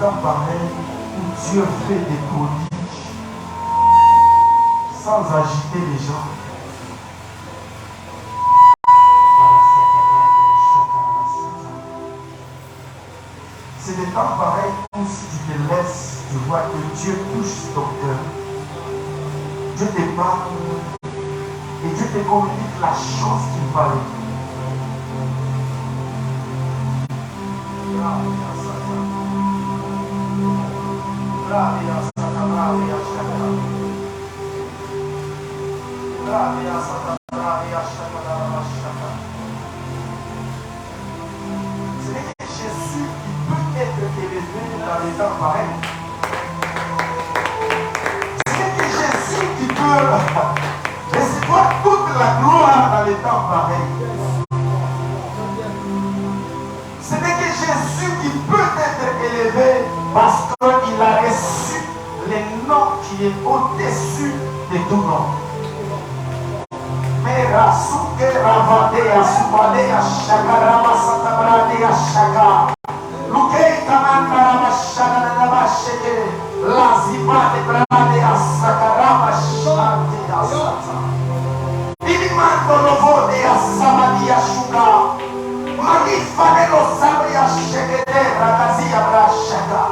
temps pareil où Dieu fait des prodiges sans agiter les gens. C'est des temps pareils où si tu te laisses, tu vois que Dieu touche ton cœur. Dieu te parle et Dieu te communique la chose qu'il va faire. Ce n'est que Jésus qui peut être élevé dans les temps pareils. Ce n'est que Jésus qui peut recevoir toute la gloire dans les temps pareils. Ce n'est que Jésus qui peut être élevé parce qu'il a reçu nom qui est au-dessus de tout nom. Merasuke Ravadea Subadea Shakarama Satabradia Shaka. Luke Kamanda Ramashana Namasheke. Lazibade Bradea Sakarama Shantia Sata. Ilimando Lovodea Samadia Shuka. Magifane lo Sabria Shekete Rakazia Brashaka.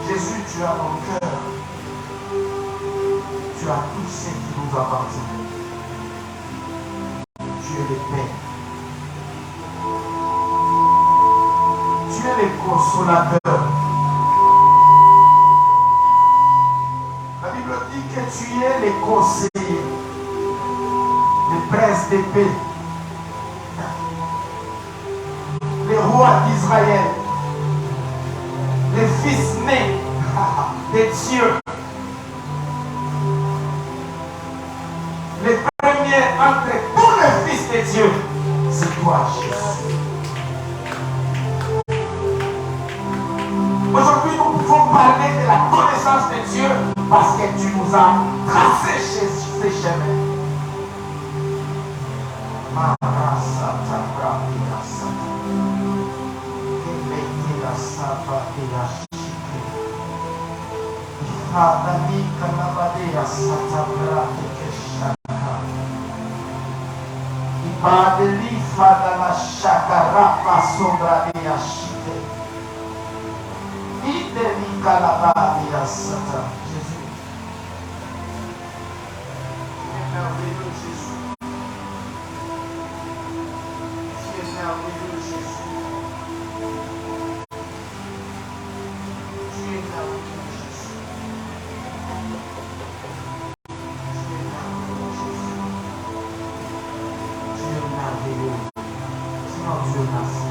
Jésus, tu as mon cœur. Tu as tout ce qui nous appartient. Tu es le Père. Tu es le consolateur. La Bible dit que tu es le conseiller, le prince de paix, le roi d'Israël, le fils né de Dieu. Le premier entre tous les fils de Dieu, c'est toi, Jésus. Aujourd'hui, nous pouvons parler de la connaissance de Dieu parce que tu nous as tracé ces chemins. Padeli fadala shakarapa sombra de ashite. Ideli kalabari asata. Jésus. Tu es merveilleux, Jésus. Tu es merveilleux, Jésus. Tu es merveilleux, Jésus. Sinon Dieu merci.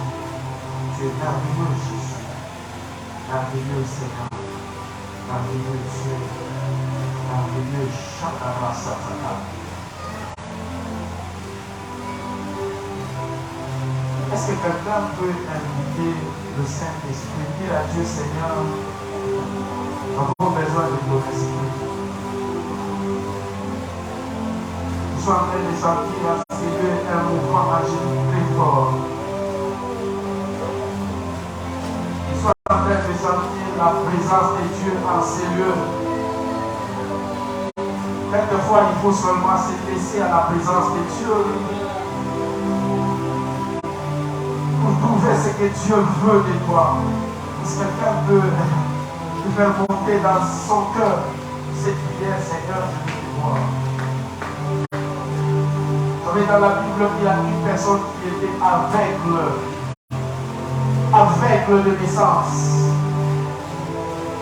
Tu es merveilleux, Jésus. Merveilleux Seigneur. Merveilleux Dieu. Merveilleux Shakara Satana. Est-ce que quelqu'un peut inviter le Saint-Esprit, dire à Dieu Seigneur, nous avons besoin de ton esprit. Nous sommes en train de sentir un mouvement angélique très fort. Ils sont en train de sentir la présence de Dieu en ces lieux. Quelquefois, il faut seulement se laisser à la présence de Dieu pour trouver ce que Dieu veut de toi. Si quelqu'un peut te faire monter dans son cœur cette prière, Seigneur, je veux te voir. Dans la Bible, il y a une personne qui était aveugle de naissance.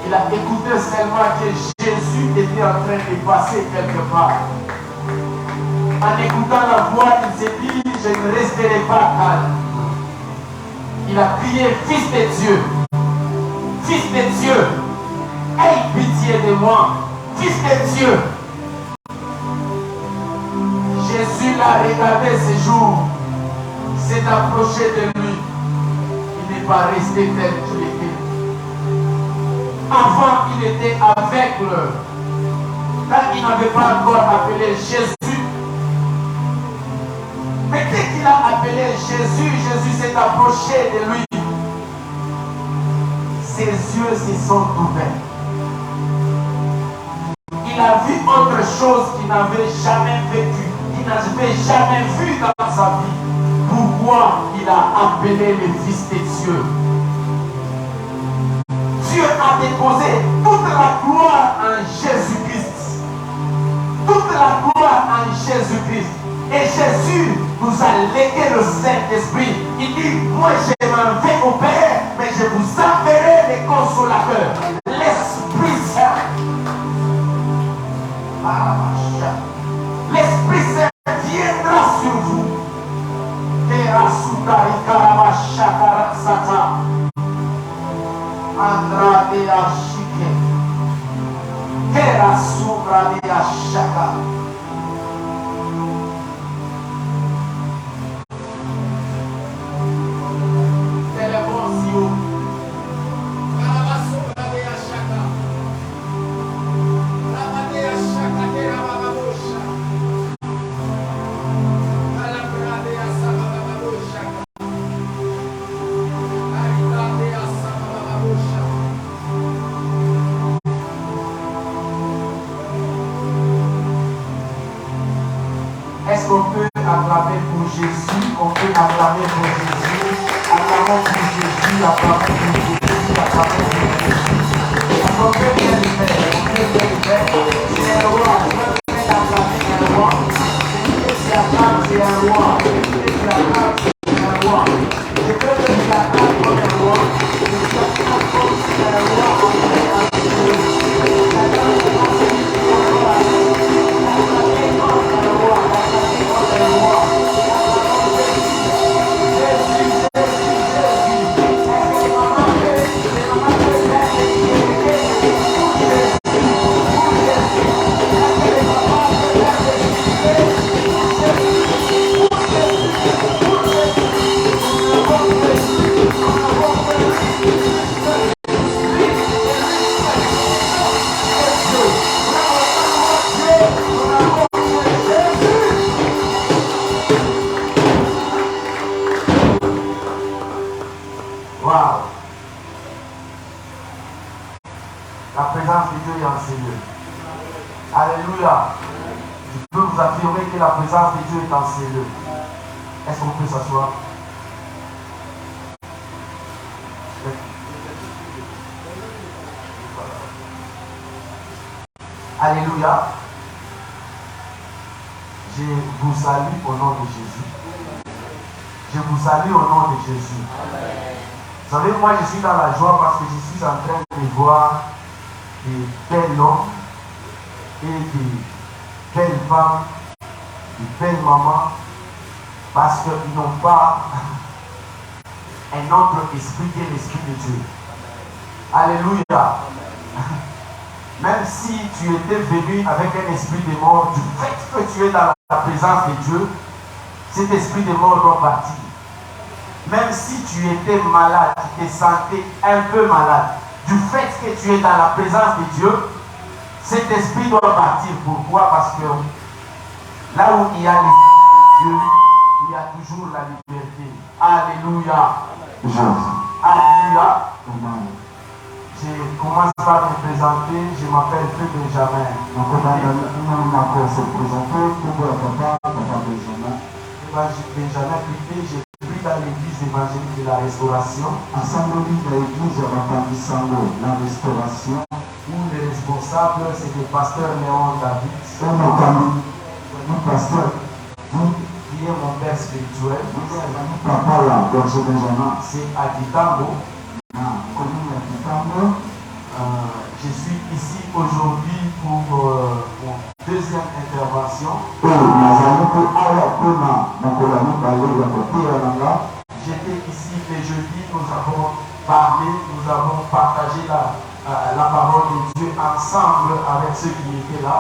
Il a écouté seulement que Jésus était en train de passer quelque part. En écoutant la voix, il s'est dit, je ne resterai pas calme. Il a crié, Fils de Dieu, Fils de Dieu, aie pitié de moi, Fils de Dieu. Jésus l'a regardé ce jour, s'est approché de lui. Il n'est pas resté tel qu'il était. Avant, il était aveugle. Quand il n'avait pas encore appelé Jésus. Mais dès qu'il a appelé Jésus, Jésus s'est approché de lui. Ses yeux se sont ouverts. Il a vu autre chose qu'il n'avait jamais vécu. Il n'avait jamais vu dans sa vie. Pourquoi il a appelé le Fils de Dieu? Dieu a déposé toute la gloire en Jésus-Christ. Toute la gloire en Jésus-Christ. Et Jésus nous a légué le Saint-Esprit. Il dit, moi je m'en vais au Père, mais je vous enverrai les consolateurs, l'Esprit Saint. L'Esprit Saint viendra sur vous. Andrade Ashike Kera Supra de Ashaka. Est-ce qu'on peut acclamer pour Jésus? On peut acclamer pour Jésus. Acclamons pour Jésus, acclamons pour Jésus, acclamons pour Jésus. On peut bien le faire, on peut bien le faire. C'est un roi, je peux bien acclamer un roi. C'est acclame, c'est un roi. C'est acclame, c'est un roi. Je peux bien acclamer comme un roi. Je acclame comme c'est un roi. La présence de Dieu est en ces lieux. Alléluia. Je peux vous affirmer que la présence de Dieu est en ces lieux. Est-ce qu'on peut s'asseoir? Alléluia. Je vous salue au nom de Jésus. Je vous salue au nom de Jésus. Vous savez, moi je suis dans la joie parce que je suis en train de voir des belles hommes et des belles femmes, des belles mamans, parce qu'ils n'ont pas un autre esprit que l'esprit de Dieu. Alléluia. Même si tu étais venu avec un esprit de mort, du fait que tu es dans la présence de Dieu, cet esprit de mort doit partir. Même si tu étais malade, tu te sentais un peu malade, du fait que tu es dans la présence de Dieu, cet esprit doit partir. Pourquoi? Parce que là où il y a l'esprit de Dieu, il y a toujours la liberté. Alléluia. Alléluia. Je commence par me présenter. Je m'appelle Frère Benjamin. Benjamin Piqué, je prie dans l'église évangélique de la Restauration. Où le responsable, c'est le pasteur Léon David. Qui est mon père spirituel. C'est Aditambo. Je suis ici aujourd'hui pour mon deuxième intervention. J'étais ici le jeudi, nous avons parlé, nous avons partagé la parole de Dieu ensemble avec ceux qui étaient là.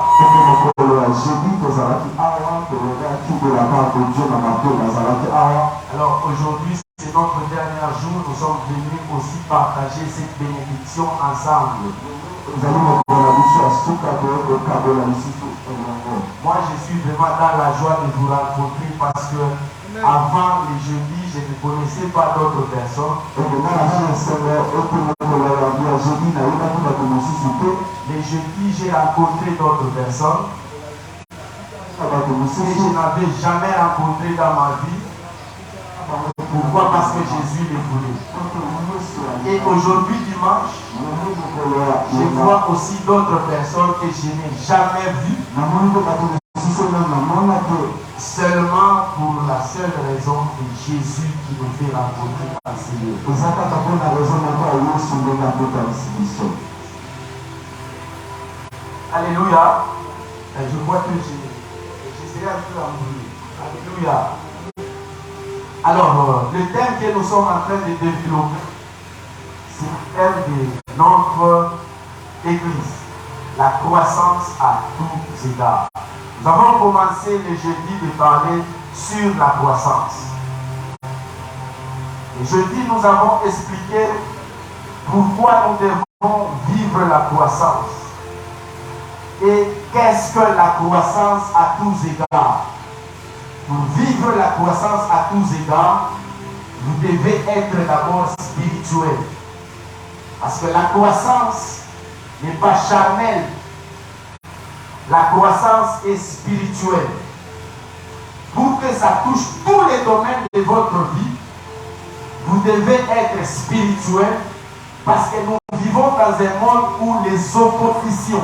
Alors aujourd'hui, c'est notre dernier jour, nous sommes venus aussi partager cette bénédiction ensemble. Moi, je suis vraiment dans la joie de vous rencontrer parce que avant les jeudis, je ne connaissais pas d'autres personnes. Les jeudis, j'ai rencontré d'autres personnes que je n'avais jamais rencontré dans ma vie. Pourquoi? Parce que Jésus les voulait. Et aujourd'hui, dimanche, je vois aussi d'autres personnes que je n'ai jamais vues. Seulement pour la la seule raison de Jésus qui nous fait rencontrer dans ces lieux. Je Alléluia. Je vois que j'essaie un peu embrouillé. Alléluia. Alors, le thème que nous sommes en train de développer, c'est le thème de notre Église. La croissance à tous égards. Nous avons commencé le jeudi de parler sur la croissance. Et jeudi, nous avons expliqué pourquoi nous devons vivre la croissance. Et qu'est-ce que la croissance à tous égards? Pour vivre la croissance à tous égards, vous devez être d'abord spirituel. Parce que la croissance n'est pas charnelle. La croissance est spirituelle. Pour que ça touche tous les domaines de votre vie, vous devez être spirituel parce que nous vivons dans un monde où les oppositions,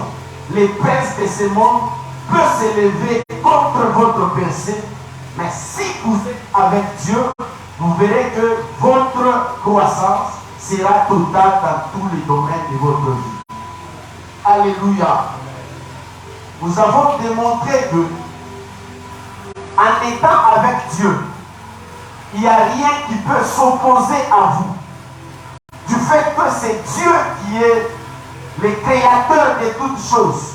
les princes de ce monde peuvent s'élever contre votre percée. Mais si vous êtes avec Dieu, vous verrez que votre croissance sera totale dans tous les domaines de votre vie. Alléluia. Nous avons démontré que en étant avec Dieu, il n'y a rien qui peut s'opposer à vous. Du fait que c'est Dieu qui est le créateur de toutes choses.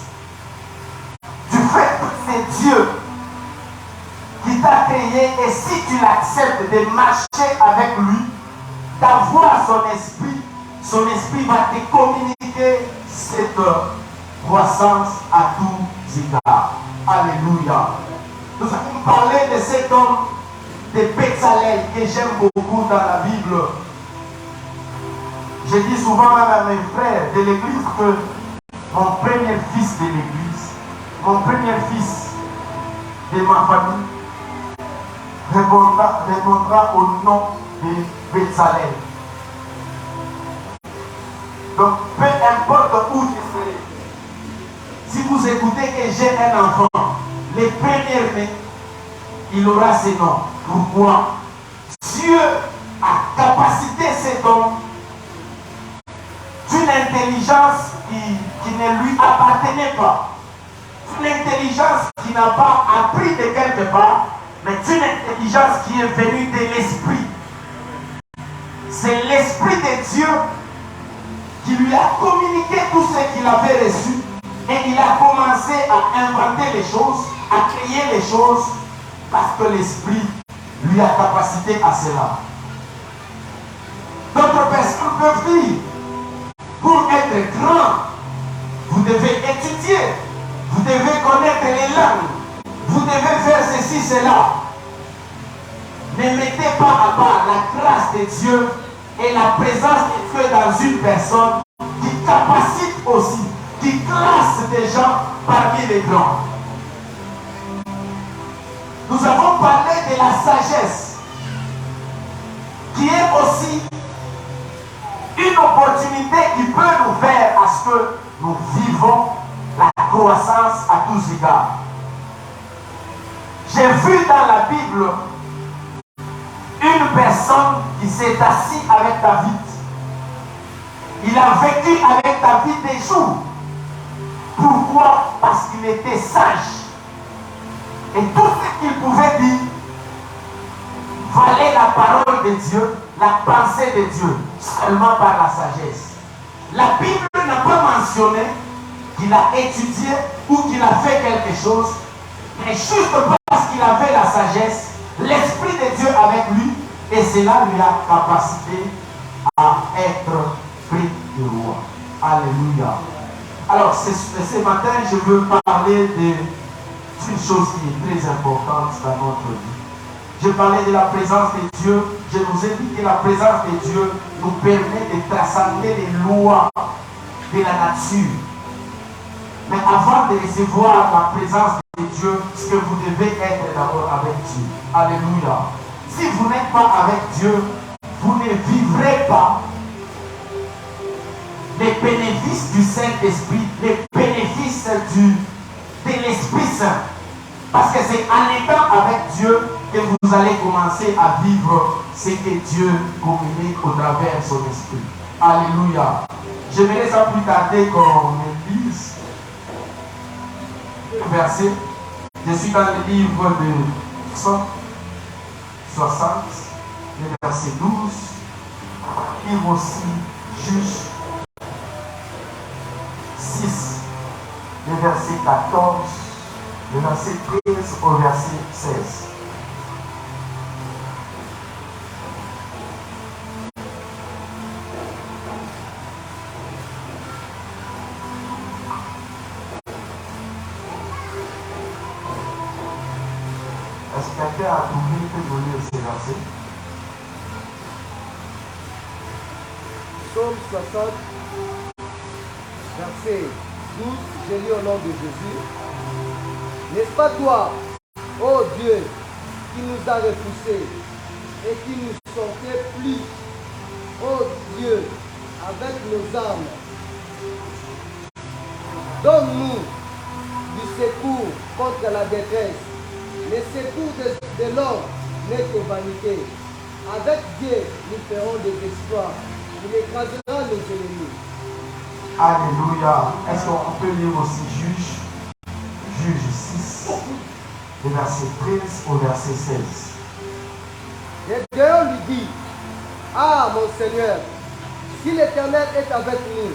Du fait que c'est Dieu qui t'a créé et si tu l'acceptes de marcher avec lui, d'avoir son esprit va te communiquer cette croissance à tous égards. Alléluia. Nous allons parler de cet homme de Bezalel que j'aime beaucoup dans la Bible. Je dis souvent même à mes frères de l'église que mon premier fils de l'église, mon premier fils de ma famille répondra au nom de Bezalel. Donc peu importe où je serai, si vous écoutez que j'ai un enfant, les premières mains, il aura ce nom. Pourquoi? Dieu a capacité cet homme d'une intelligence qui ne lui appartenait pas. Une intelligence qui n'a pas appris de quelque part, mais une intelligence qui est venue de l'Esprit. C'est l'Esprit de Dieu qui lui a communiqué tout ce qu'il avait reçu et il a commencé à inventer les choses, à créer les choses parce que l'Esprit lui a capacité à cela. D'autres personnes peuvent dire, pour être grand, vous devez étudier, vous devez connaître les langues, vous devez faire ceci, cela. Ne mettez pas à part la grâce de Dieu et la présence de Dieu dans une personne qui capacite aussi, qui classe des gens parmi les grands. Nous avons parlé de la sagesse, qui est aussi une opportunité qui peut nous faire à ce que nous vivons la croissance à tous égards. J'ai vu dans la Bible une personne qui s'est assise avec David. Il a vécu avec David des jours. Pourquoi? Parce qu'il était sage. Et tout ce qu'il pouvait dire valait la parole de Dieu, la pensée de Dieu, seulement par la sagesse. La Bible n'a pas mentionné qu'il a étudié ou qu'il a fait quelque chose, mais juste parce qu'il avait la sagesse, l'Esprit de Dieu avec lui, et cela lui a capacité à être pris de roi. Alléluia. Alors, ce matin, je veux parler d'une chose qui est très importante dans notre vie. Je parlais de la présence de Dieu. Je vous ai dit que la présence de Dieu nous permet de transcender les lois de la nature. Mais avant de recevoir la présence de Dieu, ce que vous devez être d'abord avec Dieu. Alléluia. Si vous n'êtes pas avec Dieu, vous ne vivrez pas les bénéfices du Saint-Esprit, les bénéfices de l'Esprit Saint. Parce que c'est en étant avec Dieu que vous allez commencer à vivre ce que Dieu communique au travers de son esprit. Alléluia. J'aimerais sans plus tarder qu'on lise le verset. Je suis dans le livre de Psaume 60, le verset 12. Et aussi Juge 6, le verset 14, le verset 13 au verset 16. Est-ce que quelqu'un a trouvé que nous lire ces versets? Psaume 60, verset 12, j'ai lu au nom de Jésus. N'est-ce pas toi, ô Dieu, qui nous a repoussés et qui nous sortait plus, ô Dieu, avec nos armes. Donne-nous du secours contre la détresse. Le secours de l'homme n'est que vanité. Avec Dieu, nous ferons des exploits. Il écrasera nos ennemis. Alléluia. Est-ce qu'on peut lire aussi Juge 6, le verset 13 au verset 16. Gédéon lui dit, ah mon Seigneur, si l'Éternel est avec nous,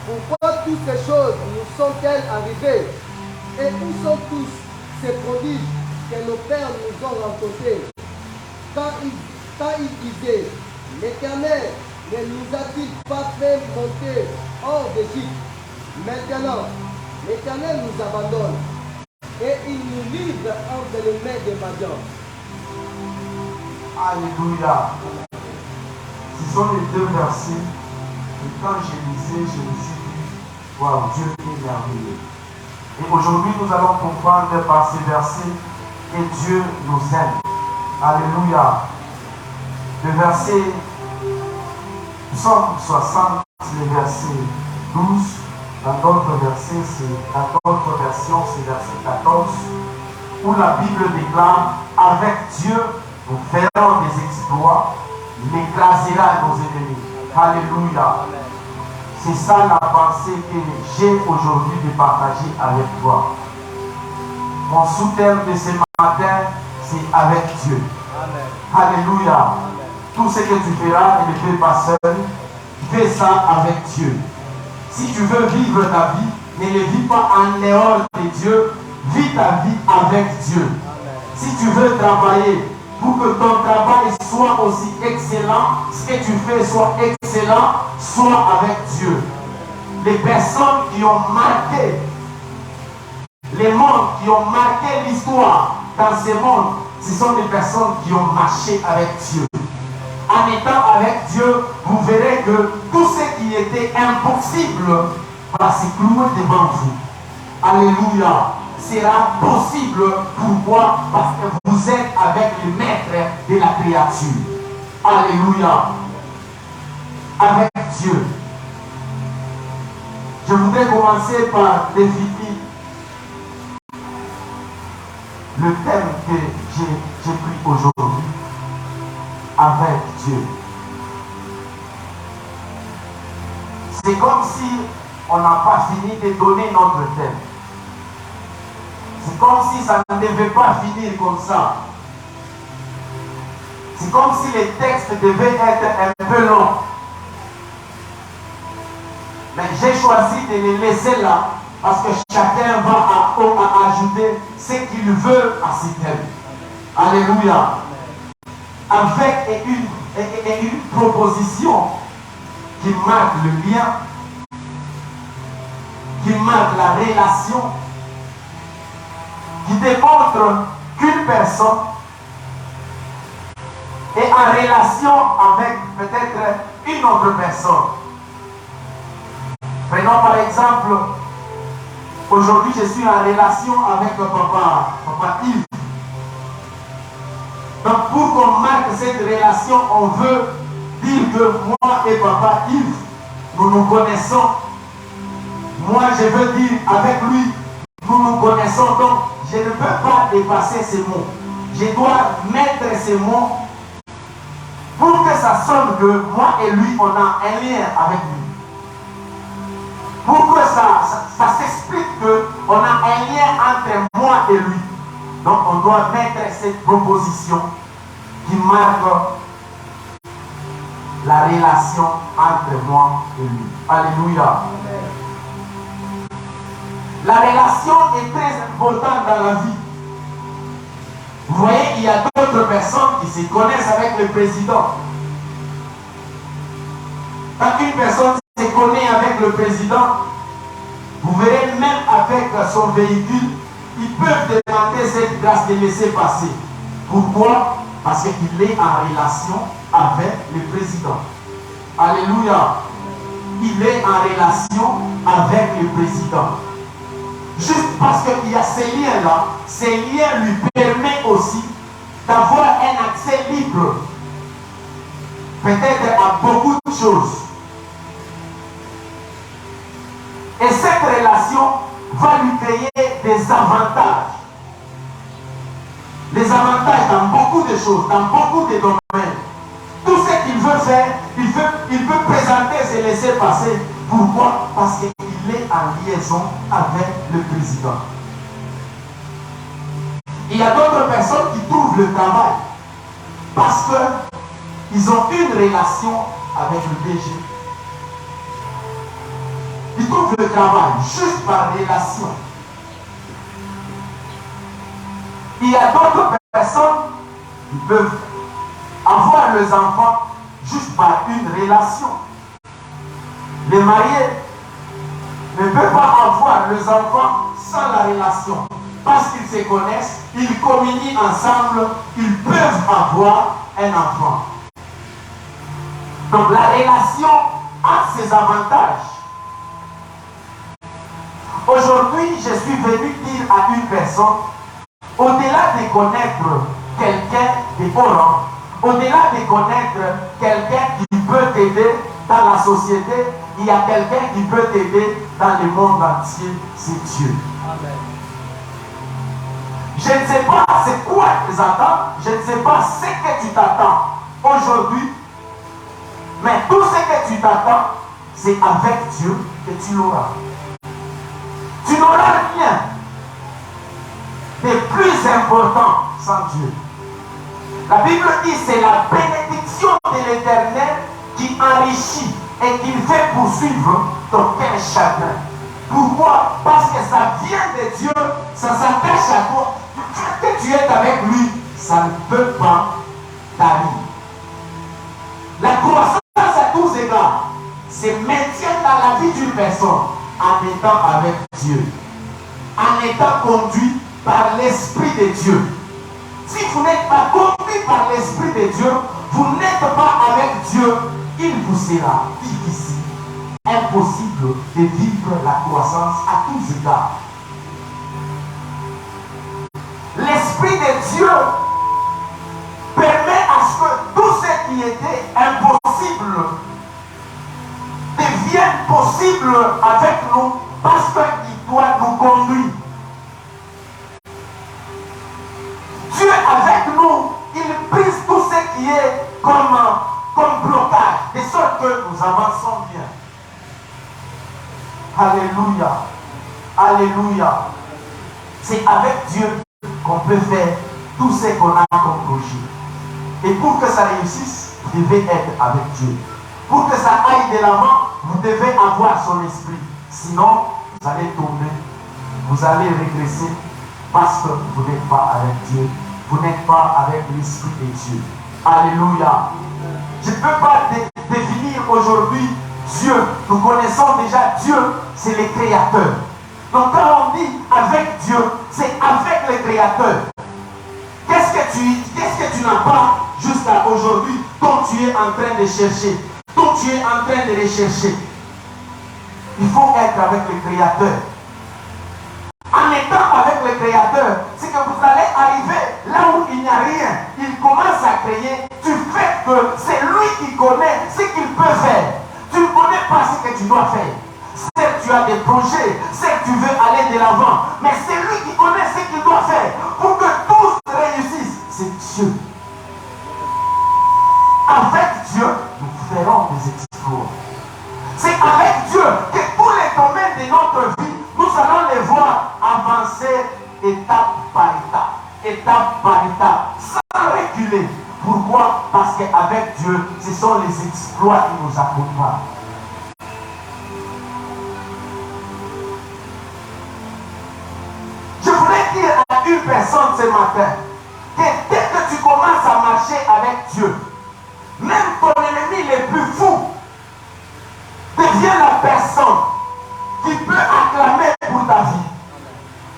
pourquoi toutes ces choses nous sont-elles arrivées? Et où sont tous ces prodiges que nos pères nous ont rencontrés? Quand ils disaient, l'Éternel ne nous a-t-il pas fait monter hors d'Égypte? Maintenant, l'Éternel nous abandonne et il nous livre entre les mains des Madians. Alléluia. Ce sont les deux versets que quand je lisais, je me suis dit, waouh, Dieu est merveilleux. Et aujourd'hui, nous allons comprendre par ces versets que Dieu nous aime. Alléluia. Le verset Psaume 60, le verset 12. Dans d'autres versets, dans d'autres versions, c'est verset 14, où la Bible déclare, avec Dieu, nous ferons des exploits, il écrasera nos ennemis. Alléluia. C'est ça la pensée que j'ai aujourd'hui de partager avec toi. Mon sous-thème de ce matin, c'est avec Dieu. Amen. Alléluia. Amen. Tout ce que tu feras, ne le fais pas seul. Fais ça avec Dieu. Si tu veux vivre ta vie, ne le vis pas en dehors de Dieu. Vis ta vie avec Dieu. Amen. Si tu veux travailler pour que ton travail soit aussi excellent, ce que tu fais soit excellent, sois avec Dieu. Les personnes qui ont marqué les mondes, qui ont marqué l'histoire dans ce monde, ce sont des personnes qui ont marché avec Dieu. En étant avec Dieu, vous verrez que tout ce qui était impossible va se clouer devant vous. Alléluia. Sera possible. Pourquoi? Parce que vous êtes avec le maître de la créature. Alléluia. Avec Dieu. Je voudrais commencer par définir le thème que j'ai pris aujourd'hui. Avec Dieu. C'est comme si on n'a pas fini de donner notre thème. C'est comme si ça ne devait pas finir comme ça. C'est comme si les textes devaient être un peu longs. Mais j'ai choisi de les laisser là parce que chacun va ajouter ce qu'il veut à ce thème. Alléluia. Avec une proposition qui marque le lien, qui marque la relation, qui démontre qu'une personne est en relation avec peut-être une autre personne. Prenons par exemple, aujourd'hui je suis en relation avec papa Yves. Donc pour qu'on marque cette relation, on veut dire que moi et papa Yves, nous nous connaissons. Moi je veux dire avec lui, nous nous connaissons. Donc je ne peux pas dépasser ces mots. je dois mettre ces mots pour que ça sonne que moi et lui, on a un lien avec lui. Pour que ça s'explique qu'on a un lien entre moi et lui. Donc on doit mettre cette proposition qui marque la relation entre moi et lui. Alléluia. La relation est très importante dans la vie. Vous voyez, il y a d'autres personnes qui se connaissent avec le président. Quand une personne se connaît avec le président, vous verrez même avec son véhicule, ils peuvent demander cette grâce de laisser passer. Pourquoi? Parce qu'il est en relation avec le président. Alléluia. Il est en relation avec le président. Juste parce qu'il y a ces liens-là, ces liens lui permettent aussi d'avoir un accès libre, peut-être à beaucoup de choses. Et cette relation va lui créer des avantages. Les avantages dans beaucoup de choses, dans beaucoup de domaines. Tout ce qu'il veut faire, il veut présenter, se laisser passer. Pourquoi? Parce qu'il est en liaison avec le président. Il y a d'autres personnes qui trouvent le travail parce qu'ils ont une relation avec le DG. Ils trouvent le travail juste par relation. Il y a d'autres personnes qui peuvent avoir les enfants juste par une relation. Les mariés ne peuvent pas avoir les enfants sans la relation. Parce qu'ils se connaissent, ils communient ensemble, ils peuvent avoir un enfant. Donc la relation a ses avantages. Aujourd'hui, je suis venu dire à une personne, au-delà de connaître quelqu'un de haut rang, au-delà de connaître quelqu'un qui peut t'aider dans la société, il y a quelqu'un qui peut t'aider dans le monde entier, c'est Dieu. Amen. Je ne sais pas c'est quoi tes attentes, je ne sais pas ce que tu t'attends aujourd'hui, mais tout ce que tu t'attends, c'est avec Dieu que tu l'auras. Tu n'auras rien de plus important sans Dieu. La Bible dit c'est la bénédiction de l'Éternel qui enrichit et qui fait poursuivre d'aucun chagrin. Pourquoi? Parce que ça vient de Dieu, ça s'attache à toi. Que tu es avec lui, ça ne peut pas t'arriver. La croissance à tous égards se maintient dans la vie d'une personne en étant avec Dieu, en étant conduit par l'Esprit de Dieu. Si vous n'êtes pas conduit par l'Esprit de Dieu, vous n'êtes pas avec Dieu, il vous sera difficile, impossible de vivre la croissance à tous égards. L'Esprit de Dieu permet à ce que tout ce qui était impossible devienne possible avec nous parce qu'il doit nous conduire. Dieu avec nous, il brise tout ce qui est comme blocage, de sorte que nous avançons bien. Alléluia. Alléluia. C'est avec Dieu qu'on peut faire tout ce qu'on a comme projet. Et pour que ça réussisse, vous devez être avec Dieu. Pour que ça aille de l'avant, vous devez avoir son esprit. Sinon, vous allez tomber, vous allez régresser parce que vous n'êtes pas avec Dieu. Vous n'êtes pas avec l'Esprit de Dieu. Alléluia. Je ne peux pas définir aujourd'hui Dieu. Nous connaissons déjà Dieu, c'est le Créateur. Donc quand on dit avec Dieu, c'est avec le Créateur. Qu'est-ce que tu n'as pas jusqu'à aujourd'hui dont tu es en train de chercher, dont tu es en train de rechercher? Il faut être avec le Créateur. En étant avec le Créateur, c'est que vous allez arriver là où il n'y a rien. Il commence à créer du fait que c'est lui qui connaît ce qu'il peut faire. Tu ne connais pas ce que tu dois faire. Certes, tu as des projets, certes, tu veux aller de l'avant, mais c'est lui qui connaît ce qu'il doit faire pour que tout réussisse. c'est Dieu. Avec Dieu, nous ferons des exploits. C'est avec Dieu que tous les domaines de notre vie, nous allons les voir avancer étape par étape, sans reculer. Pourquoi? Parce qu'avec Dieu, ce sont les exploits qui nous accompagnent. Je voulais dire à une personne ce matin que dès que tu commences à marcher avec Dieu, même ton ennemi le plus fou devient la personne qui peut acclamer pour ta vie.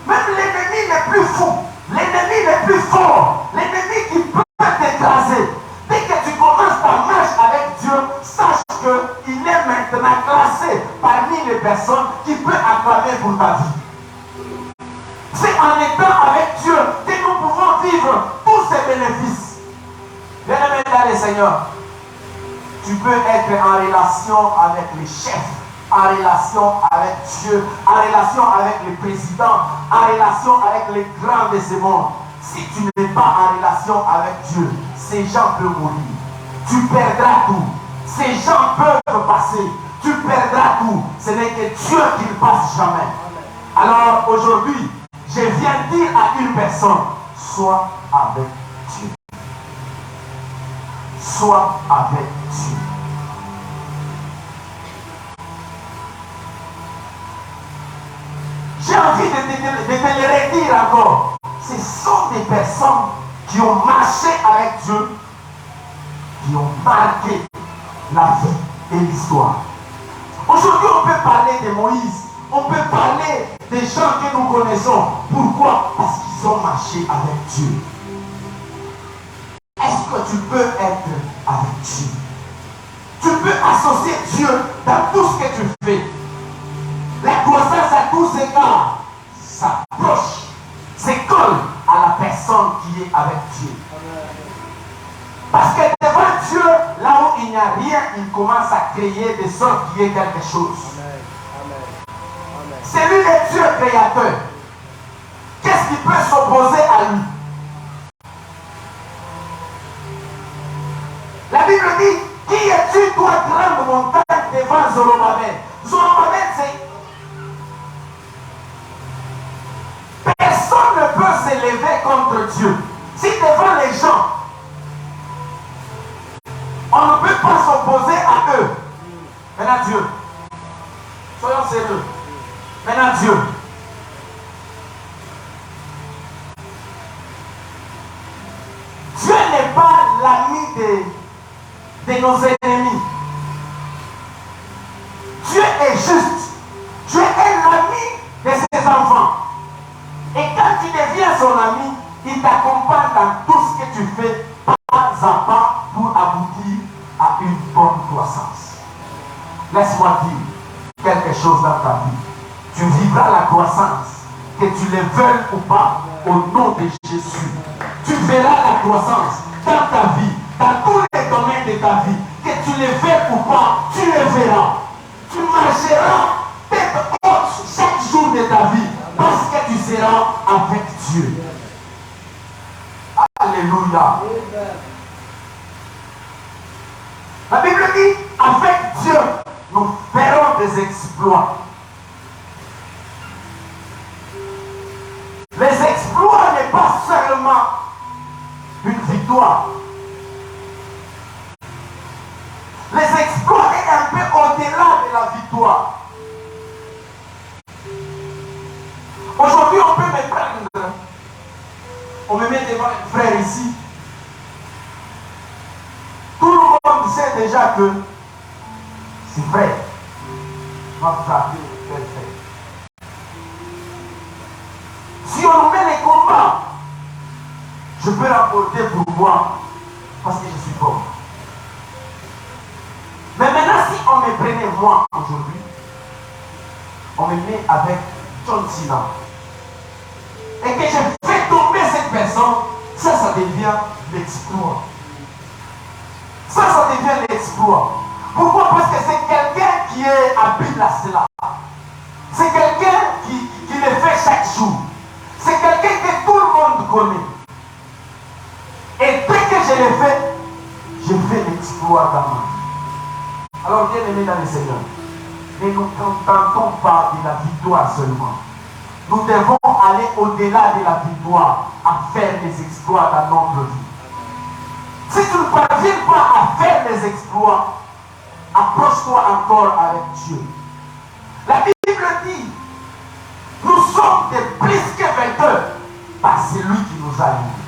Même l'ennemi le plus fou, l'ennemi le plus fort, l'ennemi qui peut t'écraser. Dès que tu commences ta marche avec Dieu, sache qu'il est maintenant classé parmi les personnes qui peuvent acclamer pour ta vie. C'est en étant avec Dieu que nous pouvons vivre tous ces bénéfices. Bien-aimés dans le Seigneur, tu peux être en relation avec les chefs, en relation avec Dieu, en relation avec les présidents, en relation avec les grands de ce monde. Si tu n'es pas en relation avec Dieu, ces gens peuvent mourir. Tu perdras tout. Ces gens peuvent passer. Tu perdras tout. Ce n'est que Dieu qui ne passe jamais. Alors aujourd'hui, je viens dire à une personne, sois avec Dieu. Sois avec Dieu. J'ai envie de te le redire encore. Ce sont des personnes qui ont marché avec Dieu, qui ont marqué la vie et l'histoire. Aujourd'hui, on peut parler de Moïse, on peut parler des gens que nous connaissons. Pourquoi? Parce qu'ils ont marché avec Dieu. Est-ce que tu peux être avec Dieu? Tu peux associer Dieu dans tout ce que tu fais. La croissance à tous égards s'approche, se colle à la personne qui est avec Dieu. Parce que devant Dieu, là où il n'y a rien, il commence à créer de sorte qu'il y ait quelque chose. C'est lui le Dieu créateur. Qu'est-ce qui peut s'opposer à lui? La Bible dit, qui es-tu, toi, grande montagne, devant Zorobabel? Zorobabel, c'est... Personne ne peut s'élever contre Dieu. Si devant les gens, on ne peut pas s'opposer à eux. Maintenant Dieu. Soyons sérieux. Maintenant Dieu. Dieu n'est pas l'ami de nos ennemis. Dieu est juste. Dieu est l'ami de ses enfants. Et quand tu deviens son ami, il t'accompagne dans tout ce que tu fais, pas à pas, pour aboutir à une bonne croissance. Laisse-moi dire quelque chose dans ta vie. Tu vivras la croissance, que tu le veuilles ou pas, au nom de Jésus. Tu verras la croissance dans ta vie, dans tous les domaines de ta vie. Que tu le veuilles ou pas, tu le verras. Tu marcheras tête haute chaque jour de ta vie, parce que tu seras avec Dieu. Alléluia. La Bible dit, avec Dieu, nous ferons des exploits. Les exploits n'est pas seulement une victoire. Les exploits est un peu au-delà de la victoire. Aujourd'hui, on peut me prendre. On me met devant un frère ici. Tout le monde sait déjà que c'est vrai. Va frapper tel frère. Si on nous met les combats, je peux rapporter pour moi parce que je suis pauvre. Mais maintenant, si on me prenait moi aujourd'hui, on me met avec John Cena et que je fais tomber cette personne, ça devient l'exploit. Ça devient l'exploit. Pourquoi? Parce que c'est quelqu'un qui est habile à cela. C'est quelqu'un qui le fait chaque jour. C'est quelqu'un que tout le monde connaît. je l'ai fait, je fais l'exploit d'Amman. Alors, bien aimé dans le Seigneur, ne nous contentons pas de la victoire seulement. Nous devons aller au-delà de la victoire, à faire des exploits dans notre vie. Si tu ne parviens pas à faire des exploits, approche-toi encore avec Dieu. La Bible dit, nous sommes des plus que vainqueurs par celui qui nous a aimés.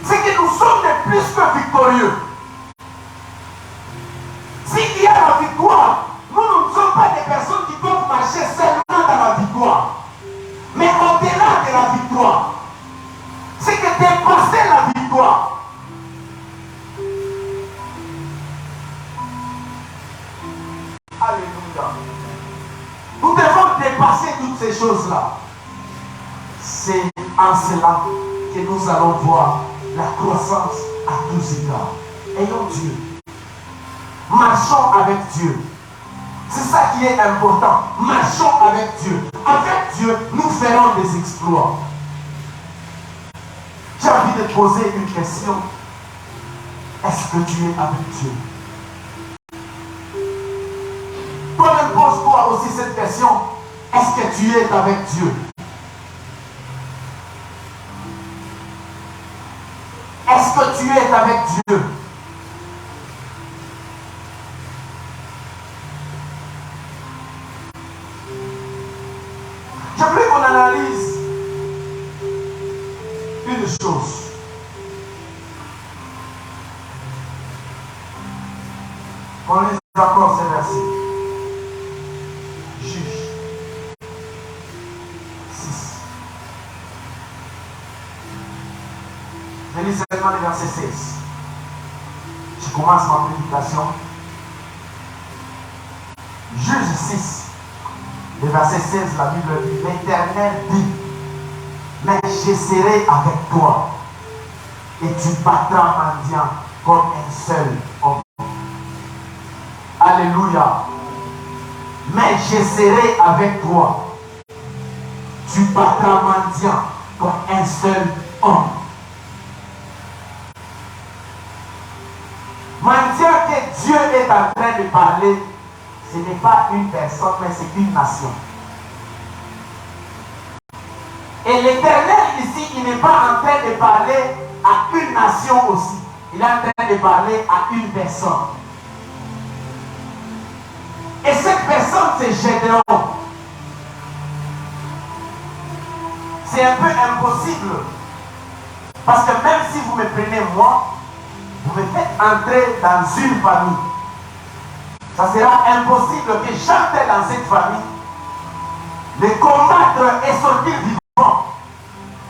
C'est que nous sommes des plus que victorieux. S'il y a la victoire, nous ne sommes pas des personnes qui doivent marcher seulement dans la victoire. Mais au-delà de la victoire, c'est que dépasser la victoire. Alléluia. Nous devons dépasser toutes ces choses-là. C'est en cela que nous allons voir la croissance à tous égards. Ayons Dieu. Marchons avec Dieu. C'est ça qui est important. Marchons avec Dieu. Avec Dieu, nous ferons des exploits. J'ai envie de poser une question. Est-ce que tu es avec Dieu? Toi-même pose-toi aussi cette question. Est-ce que tu es avec Dieu? Est-ce que tu es avec Dieu? J'aimerais qu'on analyse une chose. On lit encore ces versets. Juge 6. Je lis seulement le verset 16. Je commence ma prédication. Juge 6. Le verset 16, la Bible dit, l'Éternel dit, mais je serai avec toi et tu battras mendiant comme un seul homme. Alléluia. Mais je serai avec toi. Tu battras mendiant comme un seul homme. Mendiant que Dieu est en train de parler, ce n'est pas une personne, mais c'est une nation. Et l'Éternel ici, il n'est pas en train de parler à une nation aussi. Il est en train de parler à une personne. Et cette personne, c'est Gédéon. C'est un peu impossible. Parce que même si vous me prenez moi, vous me faites entrer dans une famille. Ça sera impossible que j'entre dans cette famille, les combattre et sortir vivant.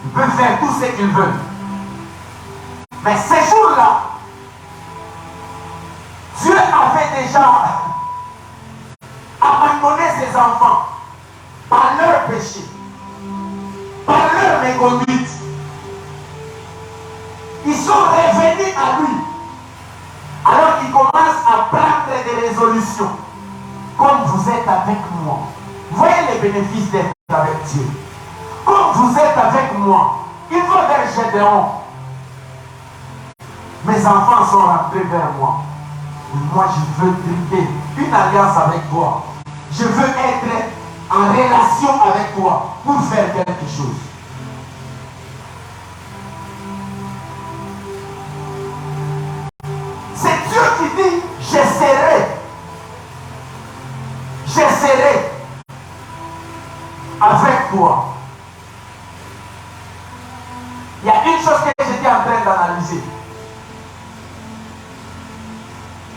Ils peuvent faire tout ce qu'ils veulent. Mais ces jours-là, Dieu avait déjà abandonné ses enfants par leur péché, par leur méconduite. Ils sont revenus à lui. Alors qu'il commence à prendre des résolutions. Comme vous êtes avec moi. Voyez les bénéfices d'être avec Dieu. Comme vous êtes avec moi. Il faut vers Gédéon. Mes enfants sont rentrés vers moi. Et moi, je veux triper une alliance avec toi. Je veux être en relation avec toi pour faire quelque chose. C'est Dieu qui dit, je serai avec toi. Il y a une chose que j'étais en train d'analyser.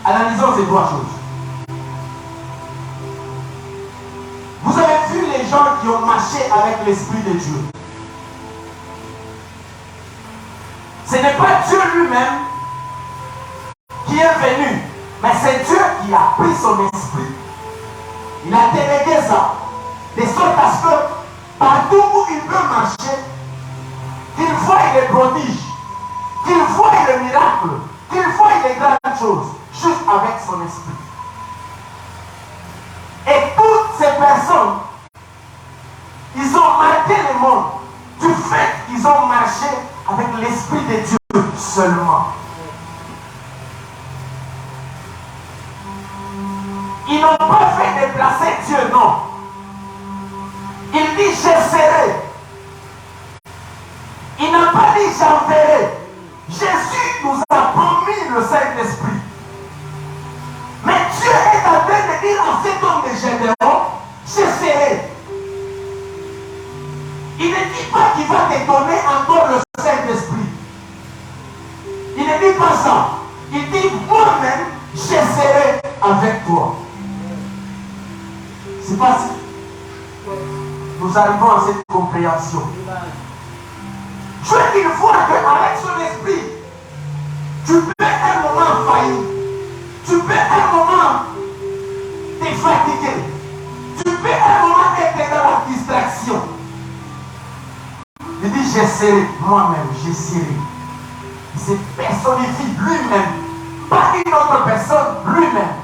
Analysons ces trois choses. Vous avez vu les gens qui ont marché avec l'Esprit de Dieu. Ce n'est pas Dieu lui-même qui est venu, mais c'est Dieu qui a pris son esprit. Il a délégué ça, de sorte à ce que partout où il peut marcher, qu'il voie les prodiges, qu'il voie le miracle, qu'il voie les grandes choses, juste avec son esprit. Et toutes ces personnes, ils ont marqué le monde du fait qu'ils ont marché avec l'Esprit de Dieu seulement. Ils n'ont pas fait déplacer Dieu, non. Il dit j'essaierai. Il n'a pas dit j'enverrai. Jésus nous a promis le Saint-Esprit. Mais Dieu est en train de dire à cet homme de Gédéon, j'essaierai. Il ne dit pas qu'il va te donner encore le Saint-Esprit. Il ne dit pas ça. Il dit moi-même, j'essaierai avec toi. C'est pas si nous arrivons à cette compréhension. Je veux qu'il voit qu'avec son esprit, tu peux un moment faillir. Tu peux un moment te fatiguer. Tu peux un moment être dans la distraction. Il dit j'essaierai moi-même, j'essaierai. Il se personnifie lui-même, pas une autre personne, lui-même.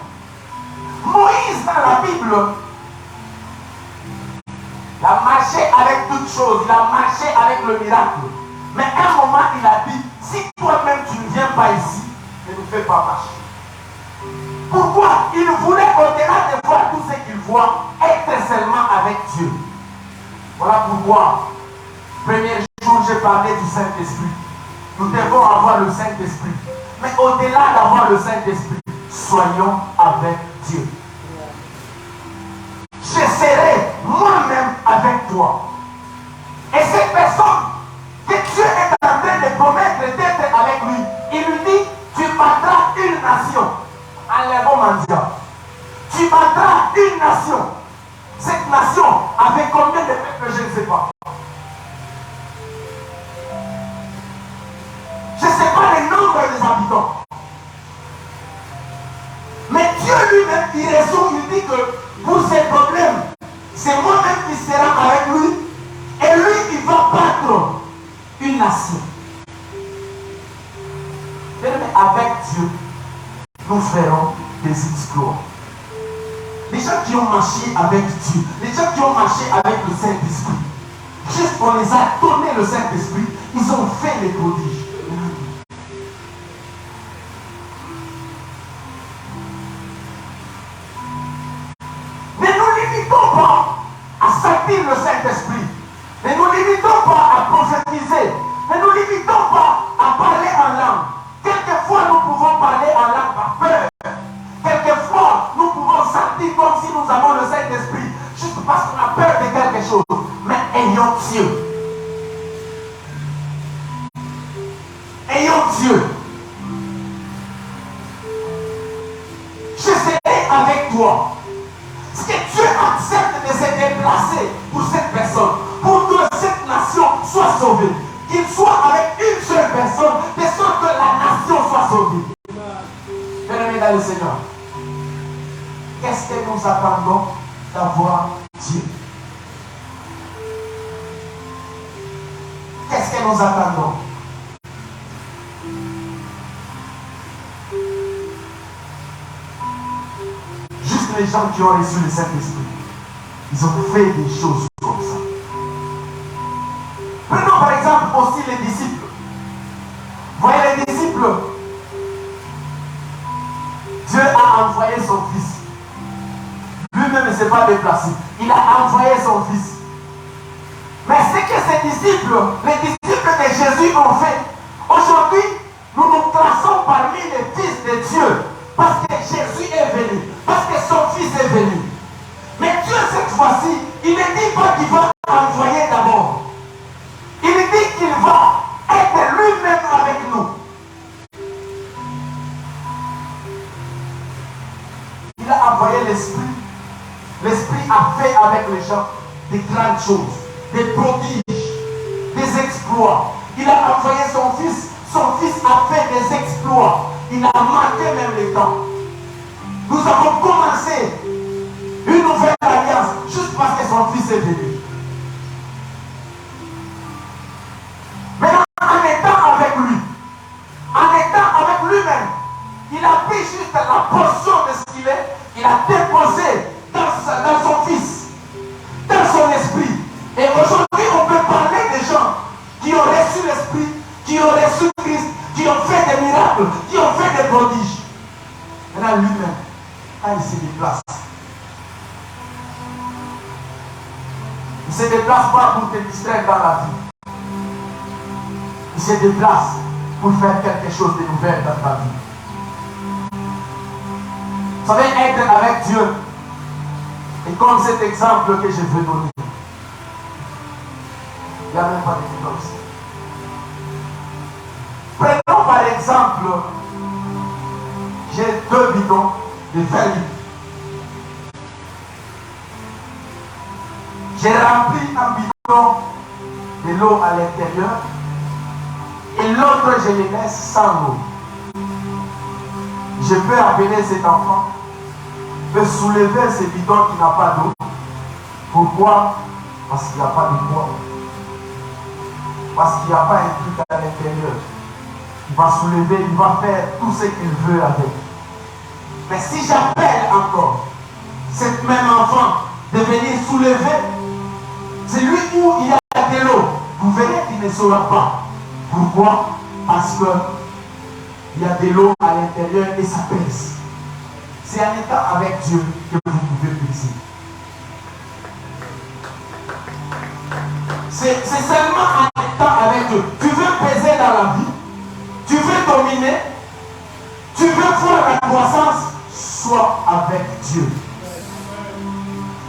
Moïse dans la Bible, il a marché avec toutes choses, il a marché avec le miracle. Mais à un moment, il a dit, si toi-même tu ne viens pas ici, ne nous fais pas marcher. Pourquoi? Il voulait, au-delà de voir tout ce qu'il voit, être seulement avec Dieu. Voilà pourquoi, premier jour, j'ai parlé du Saint-Esprit. Nous devons avoir le Saint-Esprit. Mais au-delà d'avoir le Saint-Esprit, soyons avec Dieu. Je serai moi-même avec toi. Et cette personne que Dieu est en train de promettre d'être avec lui, il lui dit, tu battras une nation. Enlèvons mendiant. Tu battras une nation. Cette nation avait combien de peuples, je ne sais pas. Je ne sais pas le nombre des habitants. Mais Dieu lui-même, il résout, il dit que pour ces problèmes, c'est moi-même qui serai avec lui. Et lui, il va battre une nation. Mais avec Dieu, nous ferons des exploits. Les gens qui ont marché avec Dieu, les gens qui ont marché avec le Saint-Esprit, juste qu'on les a donné le Saint-Esprit, ils ont fait les prodiges. Ne nous limitons pas à sentir le Saint-Esprit. Ne nous limitons pas à prophétiser. Ne nous limitons pas à parler en langue. Quelquefois, nous pouvons parler en langue par peur. Quelquefois, nous pouvons sentir comme si nous avons le Saint-Esprit, juste parce qu'on a peur de quelque chose. Mais ayons Dieu. Ayons Dieu. Je serai avec toi. Ce que Dieu accepte de se déplacer pour cette personne, pour que cette nation soit sauvée. Qu'il soit avec une seule personne, de sorte que la nation soit sauvée. Bien-aimés dans le Seigneur, qu'est-ce que nous attendons d'avoir Dieu? Qu'est-ce que nous attendons? Juste les gens qui ont reçu le Saint-Esprit, ils ont fait des choses comme ça. Prenons par exemple aussi les disciples. Voyez les disciples. Dieu a envoyé son fils. Lui-même ne s'est pas déplacé. Il a envoyé son fils. Mais ce que ces disciples, les disciples de Jésus ont fait, aujourd'hui, nous nous classons parmi les fils de Dieu. Parce que Jésus est venu. Parce que son fils est venu. Mais Dieu, cette fois-ci, il ne dit pas qu'il va envoyer d'abord. Il dit qu'il va être lui-même avec nous. Il a envoyé l'Esprit. L'Esprit a fait avec les gens des grandes choses, des prodiges, des exploits. Il a envoyé son fils. Son fils a fait des exploits. Il a marqué même les temps. Nous avons commencé une nouvelle alliance juste parce que son fils est venu. Maintenant, en étant avec lui, en étant avec lui-même, il a pris juste la portion de ce qu'il est, il a déposé dans son fils, dans son esprit. Et aujourd'hui, on peut parler des gens qui ont reçu l'esprit, qui ont reçu Christ, qui ont fait des miracles, qui ont fait des prodiges. Maintenant, lui-même, quand il se déplace. Il ne se déplace pas pour te distraire dans la vie. Il se déplace pour faire quelque chose de nouvel dans ta vie. Vous savez, être avec Dieu, et comme cet exemple que je veux donner, il n'y a même pas de bidon ici. Prenons par exemple, j'ai 2 bidons de 20 litres. J'ai rempli un bidon de l'eau à l'intérieur et l'autre je le laisse sans eau. Je peux appeler cet enfant, peut soulever ce bidon qui n'a pas d'eau. Pourquoi? Parce qu'il n'y a pas de poids. Parce qu'il n'y a pas un truc à l'intérieur. Il va soulever, il va faire tout ce qu'il veut avec. Mais si j'appelle encore cet même enfant de venir soulever, c'est lui où il y a de l'eau. Vous verrez qu'il ne saura pas. Pourquoi? Parce que il y a de l'eau à l'intérieur et ça pèse. C'est en étant avec Dieu que vous pouvez peser. C'est seulement en étant avec Dieu. Tu veux peser dans la vie, tu veux dominer, tu veux voir la croissance, sois avec Dieu.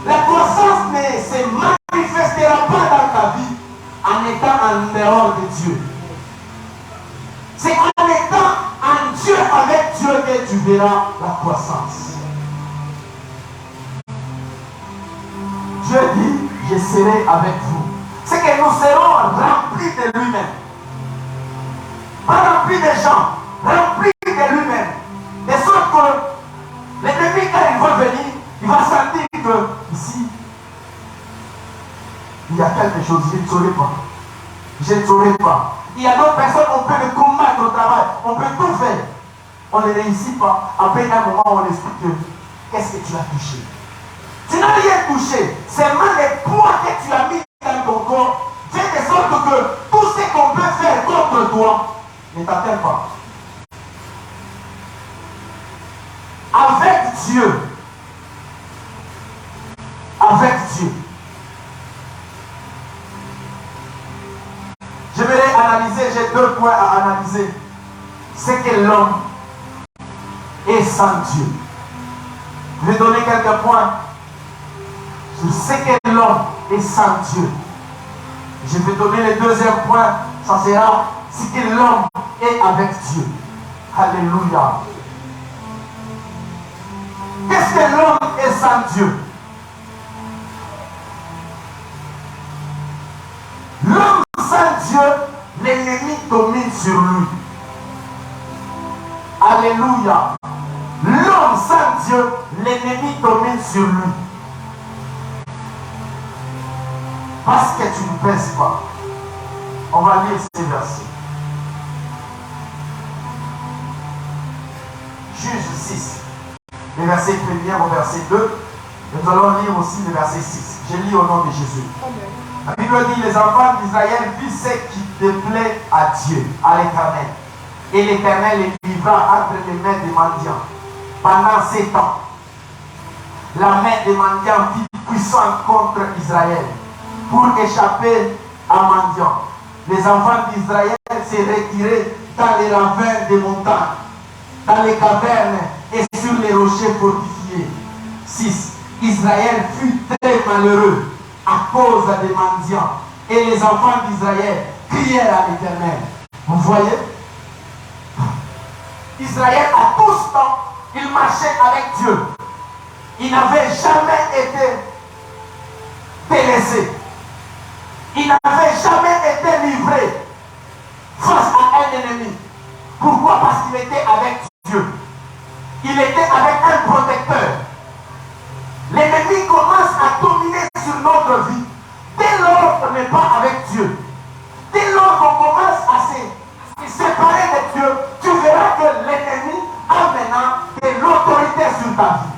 La croissance ne se manifestera pas dans ta vie en étant en dehors de Dieu. C'est en étant en Dieu, avec Dieu, que tu verras la croissance. Dieu dit, je serai avec vous. C'est que nous serons remplis de lui-même. Pas remplis de gens, remplis de lui-même. De sorte que l'ennemi, quand il va venir, il va sentir que ici, il y a quelque chose, je ne saurais pas. Je ne saurais pas. Il y a d'autres personnes, on peut le combattre au travail, on peut tout faire. On ne réussit pas. Après un moment, on explique que qu'est-ce que tu as touché? Tu n'as rien touché. Seulement les poids que tu as mis dans ton corps fait de sorte que tout ce qu'on peut faire contre toi ne t'atteint pas. Avec Dieu, j'aimerais analyser, j'ai 2 points à analyser. C'est que l'homme est sans Dieu. Je vais donner quelques points sur ce que l'homme est sans Dieu. Je vais donner le 2e point, ça sera ce que l'homme est avec Dieu. Alléluia. Qu'est-ce que l'homme est sans Dieu? L'homme sans Dieu, l'ennemi domine sur lui. Alléluia. L'homme sans Dieu, l'ennemi domine sur lui. Parce que tu ne pèses pas. On va lire ces versets. Juge 6. Le verset 1er au verset 2. Nous allons lire aussi le verset 6. Je lis au nom de Jésus. La Bible dit, les enfants d'Israël virent ce qui déplaît à Dieu, à l'Éternel. Et l'Éternel les livra entre les mains des mendiants. Pendant 7 ans, la main des mendiants fut puissante contre Israël. Pour échapper à mendiants, les enfants d'Israël se retiraient dans les ravins des montagnes, dans les cavernes et sur les rochers fortifiés. 6. Israël fut très malheureux à cause des mendiants. Et les enfants d'Israël crièrent à l'Éternel. Vous voyez? Israël, à tout ce temps, il marchait avec Dieu. Il n'avait jamais été délaissé. Il n'avait jamais été livré face à un ennemi. Pourquoi? Parce qu'il était avec Dieu. Il était avec un protecteur. L'ennemi commence à dominer sur notre vie. Dès lors qu'on n'est pas avec Dieu, dès lors qu'on commence à se séparer de Dieu, tu verras que l'ennemi a maintenant de l'autorité sur ta vie.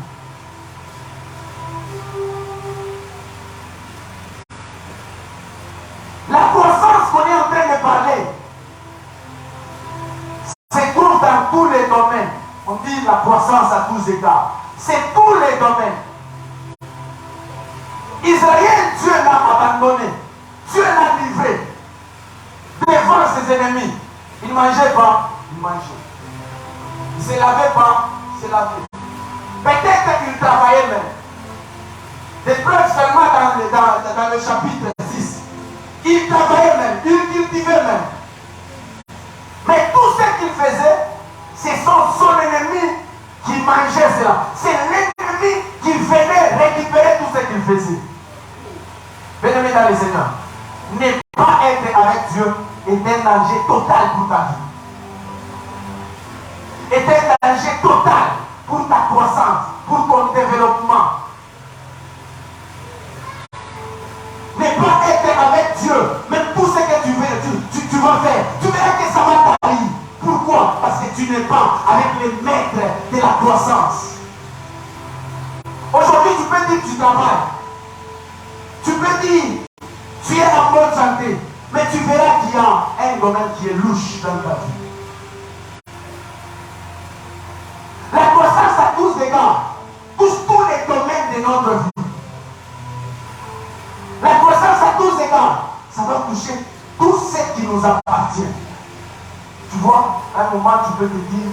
La croissance qu'on est en train de parler se trouve dans tous les domaines. On dit la croissance à tous égards. c'est tous les domaines. Israël, Dieu l'a abandonné. Dieu l'a livré devant ses ennemis. Il ne mangeait pas, il mangeait. Il ne se lavait pas, il se lavait. Peut-être qu'il travaillait même. Des preuves seulement dans le chapitre 6. Il travaillait même, il cultivait même. Mais tout ce qu'il faisait, c'est son ennemi qui mangeait cela. C'est l'ennemi qui venait récupérer tout ce qu'il faisait. Bien-aimé dans le Seigneur, ne pas être avec Dieu est un danger total pour ta vie. Est un danger total pour ta croissance, pour ton développement. Ne pas être avec Dieu, même tout ce que tu vas faire, tu verras que ça va t'arriver. Pourquoi? Parce que tu n'es pas avec les maîtres de la croissance. Aujourd'hui, tu peux dire que tu travailles. Tu peux dire tu es en bonne santé, mais tu verras qu'il y a un domaine qui est louche dans ta vie. La croissance à tous égards touche tous les domaines de notre vie. La croissance à tous égards, ça va toucher tout ce qui nous appartient. Tu vois, à un moment, tu peux te dire,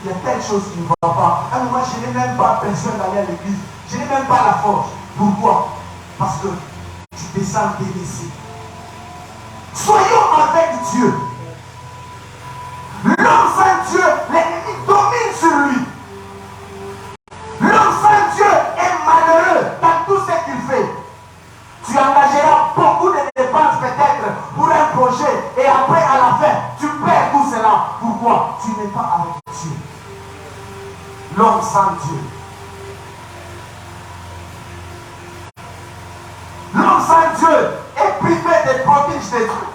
il y a telle chose qui ne va pas. À un moment, je n'ai même pas besoin d'aller à l'église. Je n'ai même pas la force. Pourquoi? Parce que tu te sens délaissé. Soyons avec Dieu. L'homme sans Dieu, l'ennemi domine sur lui. L'homme sans Dieu est malheureux dans tout ce qu'il fait. Tu engageras beaucoup de dépenses peut-être pour un projet et après à la fin, tu perds tout cela. Pourquoi? Tu n'es pas avec Dieu. L'homme sans Dieu. L'homme sans Dieu est privé des prodiges de Dieu.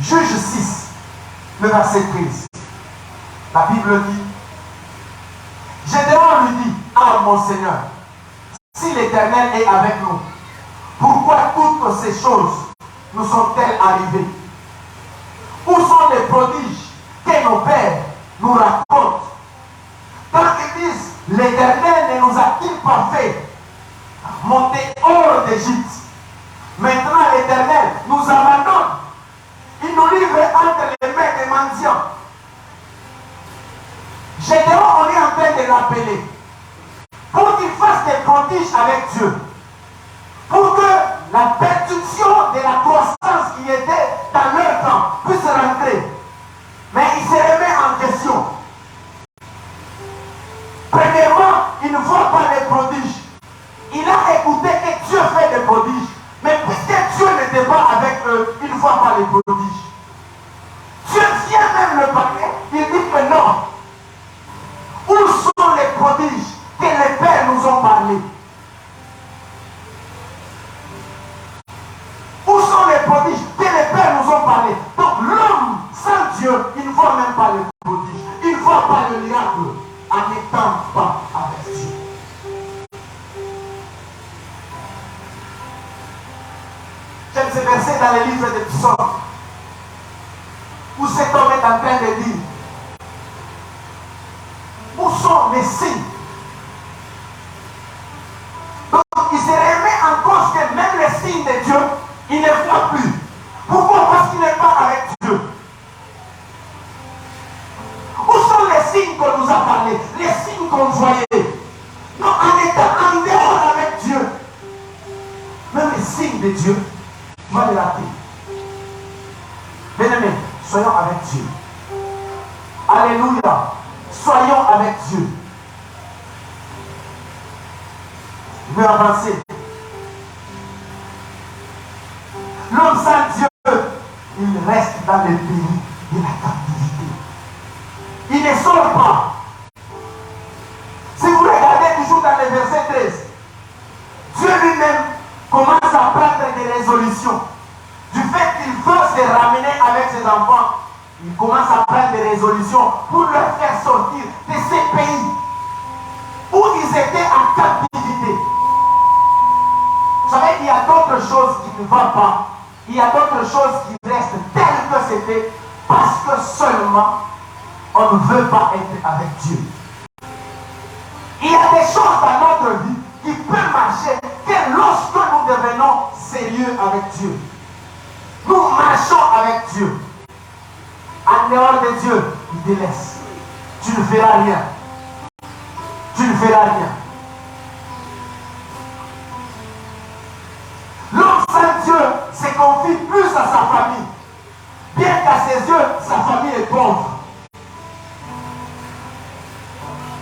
Juge 6, le verset 13. La Bible dit, Gédéon lui dit, ah mon Seigneur, si l'Éternel est avec nous, pourquoi toutes ces choses nous sont-elles arrivées? Où sont les prodiges que nos pères nous racontent? Quand ils disent, l'Éternel ne nous a-t-il pas fait monter hors d'Égypte? Maintenant l'Éternel nous abandonne. Il nous livre entre les mains des mendiants. Gédéon, on est en train de l'appeler pour qu'il fasse des prodiges avec Dieu. Pour que la perdition de la croissance qui était dans leur temps puisse rentrer. Mais il se remet en question. Premièrement, il ne voit pas les prodiges. Il a écouté que Dieu fait des prodiges. Mais puisque Dieu n'était pas avec eux, il ne voit pas les prodiges. Dieu vient même le parler. Il dit que non. Où sont les prodiges que les pères nous ont parlé? Où sont les prodiges que les pères nous ont parlé? Donc l'homme sans Dieu, il ne voit même pas les prodiges. Il ne voit pas le miracle en n'étant pas avec Dieu. J'aime ce verset dans les livres des psaumes où cet homme est en train de dire, où sont les signes? Donc il se remet en cause que même les signes de Dieu, il ne voit plus. Pourquoi? Parce qu'il n'est pas avec Dieu. Où sont les signes qu'on nous a parlé? Les signes qu'on voyait. Non, en étant en dehors avec Dieu. Même les signes de Dieu, tu vas les rater. Bien-aimés, soyons avec Dieu. Alléluia. Soyons avec Dieu. Je vais avancer. L'homme sans Dieu, il reste dans le pays de la captivité. Il ne sort pas. Si vous regardez toujours dans le verset 13, Dieu lui-même commence à prendre des résolutions. Du fait qu'il veut se ramener avec ses enfants, il commence à prendre des résolutions pour leur faire sortir de ces pays où ils étaient en captivité. Vous savez, il y a d'autres choses qui ne vont pas. Il y a d'autres choses qui restent telles que c'était parce que seulement on ne veut pas être avec Dieu. Il y a des choses dans notre vie qui peuvent marcher que lorsque nous devenons sérieux avec Dieu. Nous marchons avec Dieu. En dehors de Dieu, il te laisse. Tu ne feras rien. Tu ne feras rien. L'homme sans Dieu se confie plus à sa famille. Bien qu'à ses yeux, sa famille est pauvre.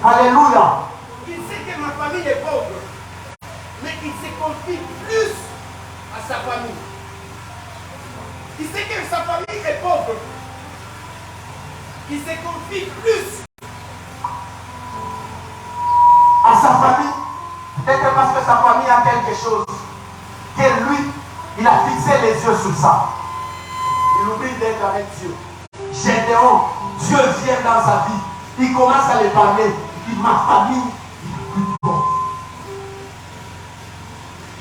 Alléluia. Il sait que ma famille est pauvre, mais il se confie plus à sa famille. Il sait que sa famille est pauvre. Il se confie plus à sa famille. Peut-être parce que sa famille a quelque chose que lui, il a fixé les yeux sur ça. Il oublie d'être avec Dieu. Gédéon, Dieu vient dans sa vie. Il commence à lui parler. Il dit, ma famille est plus pauvre.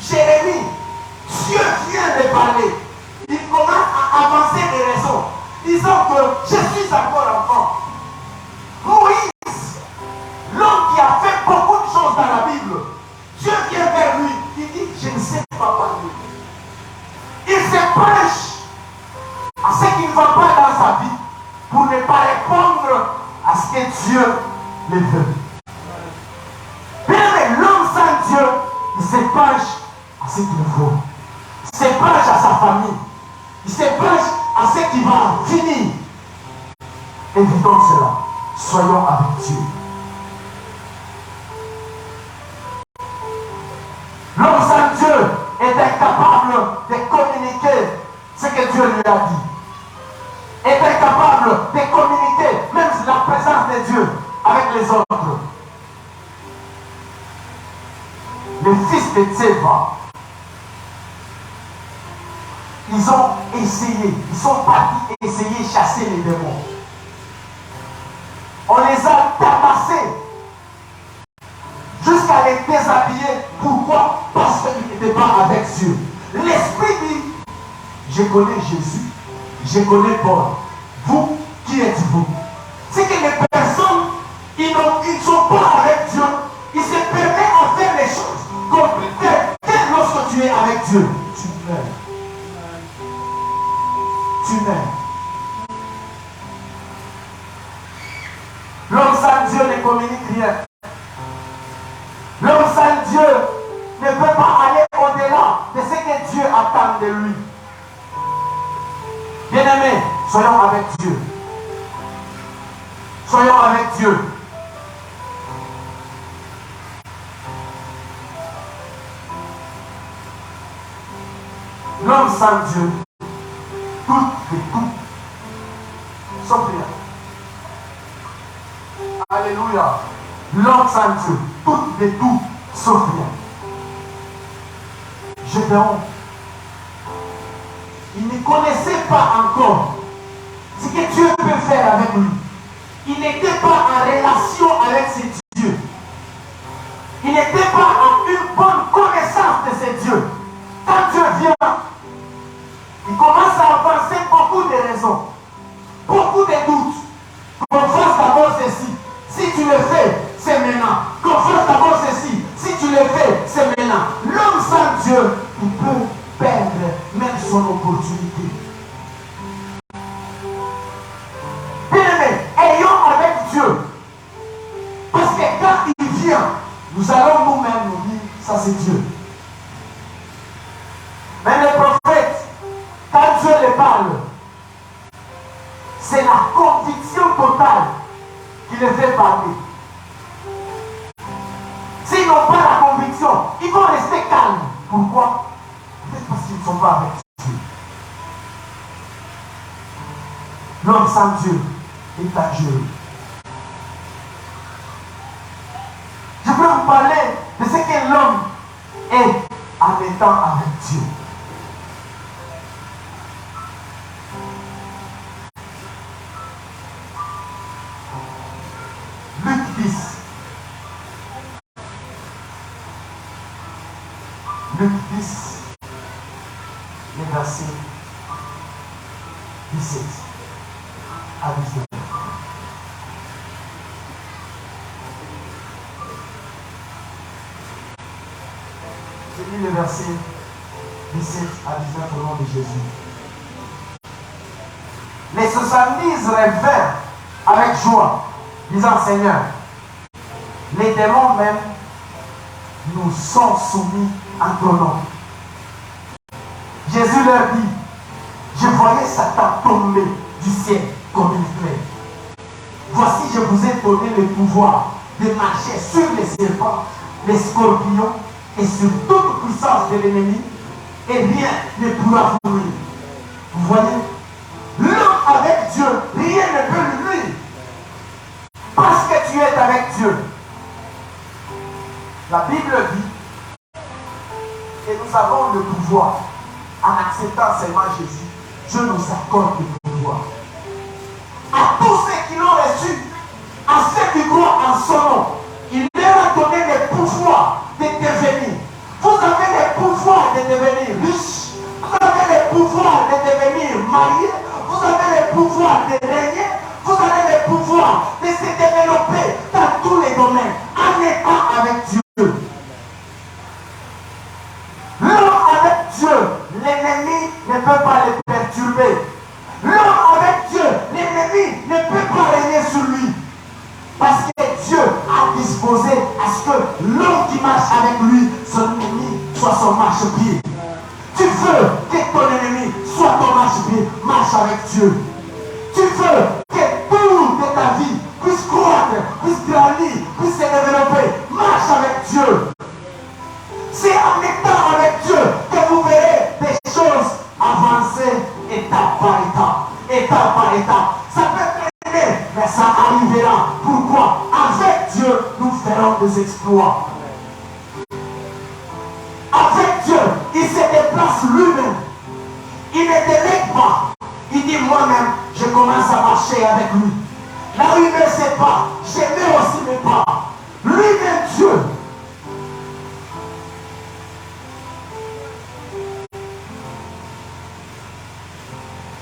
Jérémie, Dieu vient de parler. Il commence à avancer des raisons, disant que je suis encore enfant. Moïse, l'homme qui a fait beaucoup de choses dans la Bible, Dieu vient vers lui. Il dit, je ne sais pas parler. Il se penche à ce qui ne va pas dans sa vie pour ne pas répondre à ce que Dieu le veut. Mais l'homme sans Dieu, il se penche à ce qu'il faut. Il se penche à sa famille. Il se penche à ce qui va finir. Évitons cela. Soyons avec Dieu. L'homme sans Dieu est incapable de communiquer ce que Dieu lui a dit. Est incapable de communiquer même la présence de Dieu avec les autres. Les fils de Tséva, ils ont essayé, ils sont partis essayer de chasser les démons. On les a tabassés jusqu'à les déshabiller. Pourquoi? Parce qu'ils n'étaient pas avec Dieu. L'Esprit dit, je connais Jésus, je connais Paul. Vous, qui êtes-vous? C'est que les personnes, ils ne sont pas avec Dieu. Ils se permettent à faire les choses compliquées. Et lorsque tu es avec Dieu, tu meurs. Tu meurs. L'homme sans Dieu ne communique rien. L'homme sans Dieu ne peut pas aller au-delà de ce que Dieu attend de lui. Bien-aimés, soyons avec Dieu. Soyons avec Dieu. L'homme sans Dieu, tout et tout, sauf rien. Alléluia. L'homme sans Dieu, tout et tout, sauf rien. Gédéon, il ne connaissait pas encore ce que Dieu peut faire avec lui. Il n'était pas en relation avec ses dieux. Il n'était pas en une bonne connaissance de ses dieux. Quand Dieu vient, il commence à avancer beaucoup de raisons, beaucoup de doutes. Qu'on fasse d'abord ceci. Si tu le fais, c'est maintenant. Qu'on fasse d'abord ceci. Si tu le fais, c'est maintenant. L'homme sans Dieu, il peut perdre même son opportunité. Bien-aimés, ayons avec Dieu. Parce que quand il vient, nous allons nous-mêmes nous dire, ça c'est Dieu. Mais le prophète, quand Dieu les parle, c'est la conviction totale qui les fait parler. S'ils n'ont pas la conviction, ils vont rester calmes. Pourquoi? Peut-être parce qu'ils ne sont pas avec Dieu. L'homme sans Dieu est dangereux. Je veux vous parler de ce que l'homme est en étant avec Dieu. Luc 10. Luc 10, les versets 17 à 19. Je lis le verset 17 à 19 au nom de Jésus. Les 70 revinrent avec joie, disant Seigneur, les démons même nous sont soumis à ton nom. Jésus leur dit, je voyais Satan tomber du ciel comme une flèche. Voici, je vous ai donné le pouvoir de marcher sur les serpents, les scorpions et sur toute puissance de l'ennemi, et rien ne pourra vous nuire. Vous voyez, l'homme avec Dieu, rien ne peut lui nuire. Parce que tu es avec Dieu. La Bible dit que nous avons le pouvoir. En acceptant seulement Jésus, Dieu nous accorde le pouvoir. À tous ceux qui l'ont reçu, à ceux qui croient en son nom, il leur a donné le pouvoir de devenir. Vous avez le pouvoir de devenir riche. Vous avez le pouvoir de devenir marié. Vous avez le pouvoir de régner. Vous avez le pouvoir de se développer dans tous les domaines en étant avec Dieu. L'homme avec Dieu, l'ennemi ne peut pas le perturber. L'homme avec Dieu, l'ennemi ne peut pas régner sur lui. Parce que Dieu a disposé à ce que l'homme qui marche avec lui, son ennemi, soit son marchepied. Tu veux que ton ennemi soit ton marchepied, marche avec Dieu. Tu veux que tout de ta vie puisse croître, puisse grandir, puisse se développer, marche avec Dieu. C'est en étant avec Dieu que vous verrez des choses avancer étape par étape, étape par étape. Ça peut traîner, mais ça arrivera. Pourquoi? Avec Dieu, nous ferons des exploits. Avec Dieu, il se déplace lui-même. Il ne délègue pas. Il dit moi-même, je commence à marcher avec lui. Là où il ne sait pas, je mets aussi mes pas. Lui-même Dieu.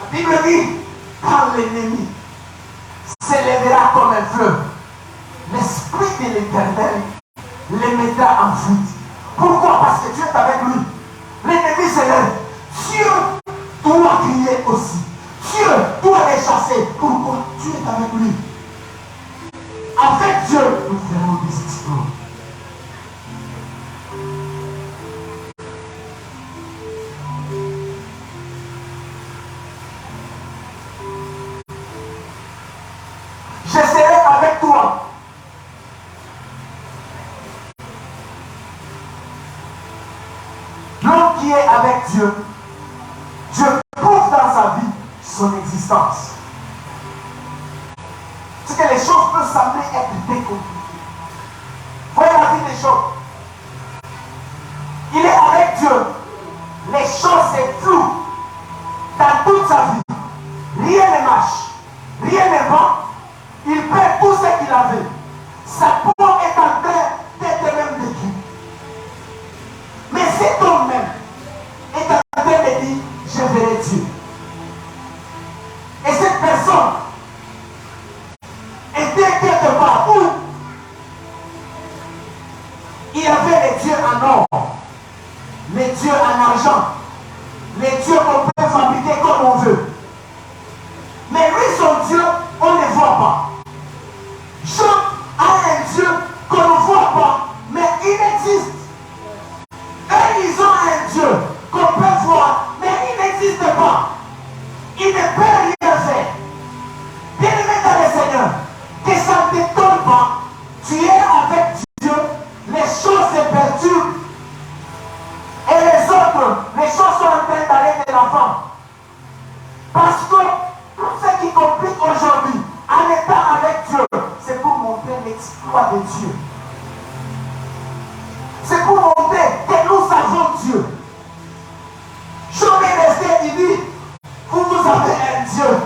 La Bible dit, quand l'ennemi s'élèvera comme un fleuve, l'Esprit de l'Éternel les mettra en fuite. Pourquoi? Parce que Dieu est avec lui. L'ennemi s'élève. Dieu doit crier aussi. Dieu doit les chasser. Pourquoi? Dieu est avec lui. Avec Dieu, nous ferons des exploits. Je serai avec toi. L'homme qui est avec Dieu, Dieu prouve dans sa vie son existence. C'est que les choses peuvent sembler être décomplexées. Voyez la vie des choses. Il est avec Dieu. Les choses sont floues. Dans toute sa vie, rien ne marche. Rien ne va. Il perd tout ce qu'il avait. Sa peau est en train d'être même détruite. Mais cet homme même est en train de dire, je verrai Dieu. Et cette personne était quelque part où il y avait les dieux en or, les dieux en argent, les dieux qu'on peut fabriquer comme on veut. Mais lui, son Dieu, on ne voit pas. Job a un Dieu qu'on ne voit pas, mais il existe. Eux, ils ont un Dieu qu'on peut voir, mais il n'existe pas. Il ne peut rien faire. Bien-aimé dans le Seigneur, que ça ne t'étonne pas. Tu es avec Dieu, les choses se perturbent. Et les autres, les choses sont en train d'aller de l'avant. Parce que tout ce qui complique aujourd'hui, en étant avec Dieu, c'est pour montrer l'exploit de Dieu. C'est pour montrer que nous avons Dieu. Job est resté, il dit, vous avez un Dieu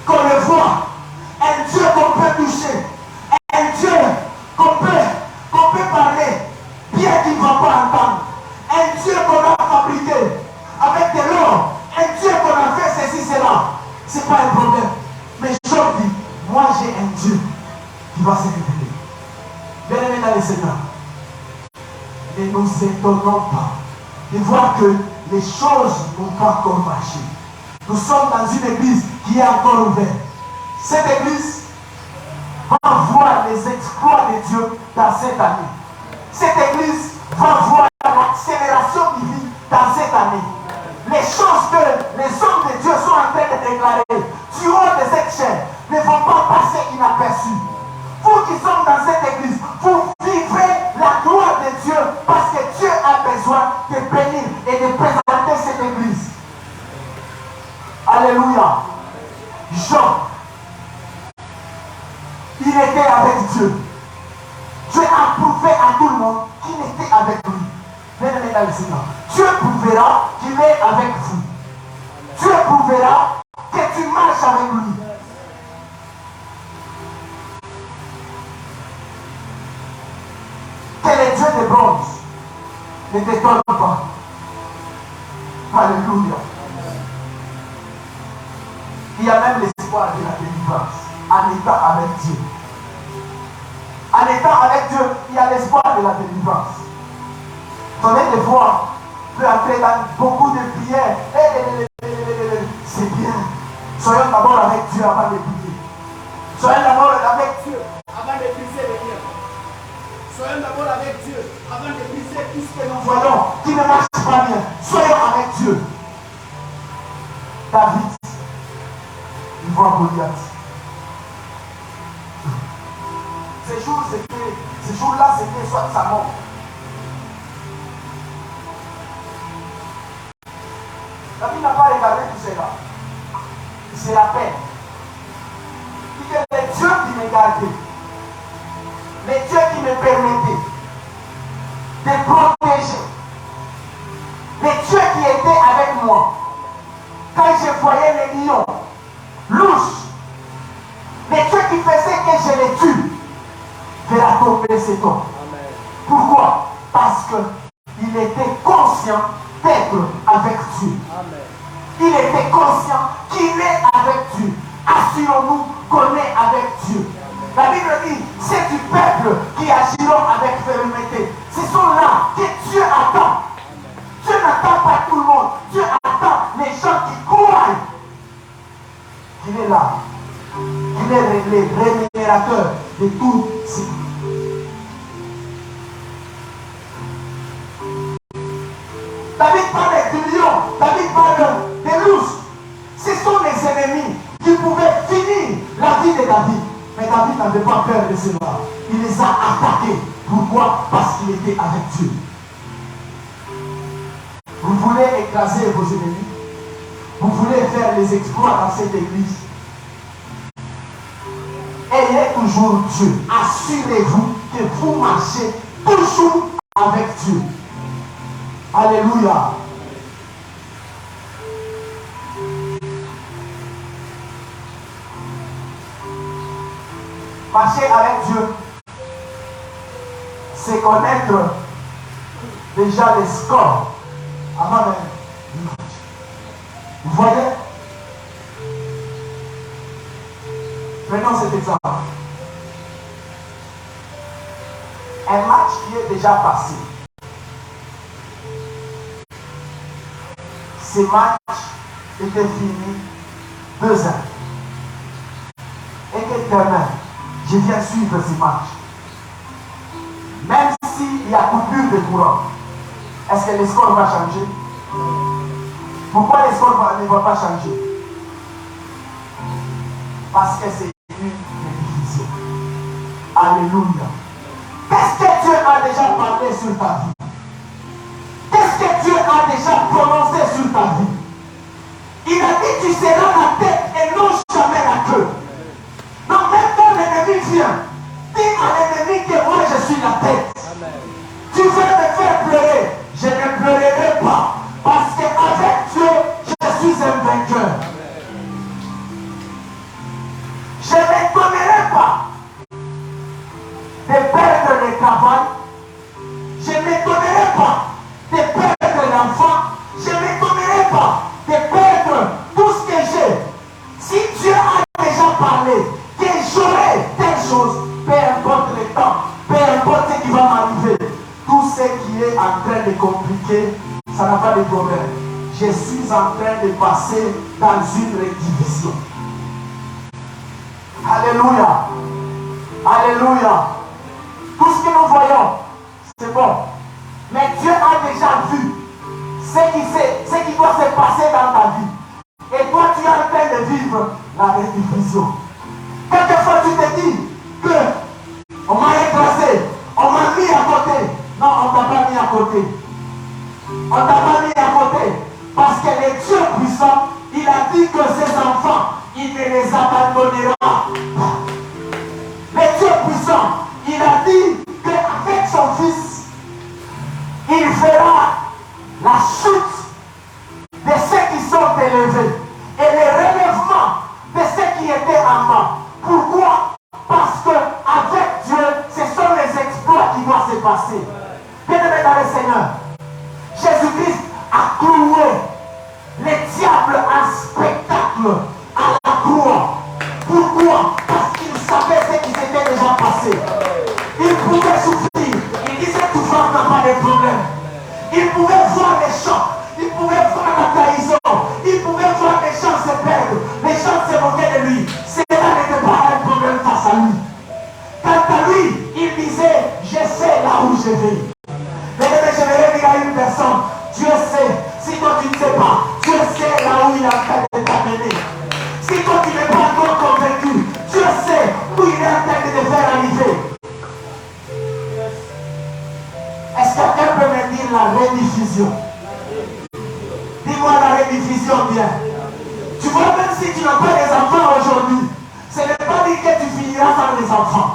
qu'on le voit, un Dieu qu'on peut toucher, un Dieu qu'on peut parler, bien qu'il ne va pas entendre, un Dieu qu'on a fabriqué avec de l'or, un Dieu qu'on a fait ceci, cela. Ce n'est pas un problème. Mais Job dit, moi j'ai un Dieu qui va se révéler. Bien-aimé dans le Seigneur, ne nous étonnons pas de voir que les choses n'ont pas encore marché. Nous sommes dans une église qui est encore ouverte. Cette église va voir les exploits de Dieu dans cette année. Cette église va voir l'accélération divine dans cette année. Les choses que les hommes de Dieu sont en train de déclarer durant de cette chaîne ne vont pas passer inaperçues. Vous qui sommes dans cette église, vous vivrez la gloire de Dieu parce que Dieu a besoin de bénir et de présenter cette église. Alléluia. Job, il était avec Dieu. Dieu a prouvé à tout le monde qu'il était avec lui. Bien-aimé dans le Seigneur, Dieu prouvera qu'il est avec vous. Dieu prouvera que tu marches avec lui. Que les dieux de bronze ne t'étonnent pas. Alléluia. Il y a même l'espoir de la délivrance en étant avec Dieu. En étant avec Dieu, il y a l'espoir de la délivrance. Donnez des fois, peut entrer dans beaucoup de prières. C'est bien. Soyons d'abord avec Dieu avant de prier. Soyons d'abord avec Dieu avant de briser les liens. Soyons d'abord avec Dieu avant de briser tout ce que nous voyons qui ne marche pas bien. Soyons avec Dieu. David, il voit Goliath. Ces jours-là, c'était soit sa mort. David n'a pas regardé tout cela. Il se rappelle. Il dit que les dieux qui me gardaient, les dieux qui me permettaient de protéger, les dieux qui étaient avec moi, quand je voyais les lions, louches, les dieux qui faisaient que je les tue, verra tomber cet homme. Pourquoi? Parce qu'il était conscient d'être avec Dieu. Amen. Il était conscient qu'il est avec Dieu. Assurons-nous qu'on est avec Dieu. Amen. La Bible dit, c'est du peuple qui agiront avec fermeté. Ce sont là que Dieu attend. Amen. Dieu n'attend pas tout le monde. Dieu attend les gens qui croient qu'il est là. Qu'il est le rémunérateur de tout ce qui. David parle de lions, David parle des loups. Ce sont les ennemis qui pouvaient finir la vie de David. Mais David n'avait pas peur de cela. Il les a attaqués. Pourquoi? Parce qu'il était avec Dieu. Vous voulez écraser vos ennemis? Vous voulez faire les exploits dans cette église? Ayez toujours Dieu. Assurez-vous que vous marchez toujours avec Dieu. Alléluia. Marcher avec Dieu, c'est connaître déjà les scores avant même le match. Vous voyez? Prenons cet exemple. Un match qui est déjà passé. Ce match était fini 2-1. Et que demain, je viens suivre ce match. Même s'il y a coupure de courant, est-ce que le score va changer? Pourquoi le score ne va pas changer? Parce que c'est une division. Alléluia. Qu'est-ce que Dieu a déjà parlé sur ta vie? Qu'est-ce que Dieu a déjà prononcé sur ta vie? Il a dit tu seras la tête et non jamais la queue. Donc même quand l'ennemi vient, dis à l'ennemi que moi je suis la tête. Amen. Tu veux me faire pleurer, je ne pleurerai pas. Parce qu'avec Dieu, je suis un vainqueur. Amen. Je ne m'étonnerai pas de perdre le travail. Je ne m'étonnerai pas de perdre l'enfant, je ne m'étonnerai pas de perdre tout ce que j'ai. Si Dieu a déjà parlé que j'aurai telle chose, peu importe le temps, peu importe ce qui va m'arriver, tout ce qui est en train de compliquer, ça n'a pas de problème. Je suis en train de passer dans une rédivision. Alléluia. Alléluia. Tout ce que nous voyons, c'est bon. Mais Dieu a déjà vu ce qui doit se passer dans ta vie. Et toi, tu es en train de vivre la rédivision. Quelquefois, tu te dis que on m'a écrasé, on m'a mis à côté. Non, on ne t'a pas mis à côté. On ne t'a pas mis à côté. Parce que le Dieu puissant, il a dit que ses enfants, il ne les abandonnera pas. Le Dieu puissant, il a dit qu'avec son Fils, il fera la chute de ceux qui sont élevés et le relèvement de ceux qui étaient en bas. Pourquoi? Parce qu'avec Dieu, ce sont les exploits qui doivent se passer. Bien-aimés dans le Seigneur, Jésus-Christ a cloué le diable en spectacle à la croix. Pourquoi? Parce qu'il savait ce qui s'était déjà passé. Il pouvait souffrir. Il disait souffrance n'a pas de problème. Il pouvait voir les champs. Il pouvait voir la trahison. Il pouvait voir les gens se perdre. Les gens se moquaient de lui. Cela n'était pas un problème face à lui. Quant à lui, il disait, je sais là où je vais. Mais je vais dire à une personne, Dieu sait. Si toi tu ne sais pas, Dieu sait là où il est en train de t'amener. Si toi tu n'es pas encore convaincu, Dieu sait où il est en train de te faire arriver. Est-ce que quelqu'un peut me dire la rediffusion? Dis-moi la rediffusion bien. Tu vois, même si tu n'as pas des enfants aujourd'hui, ce n'est pas dit que tu finiras sans les enfants.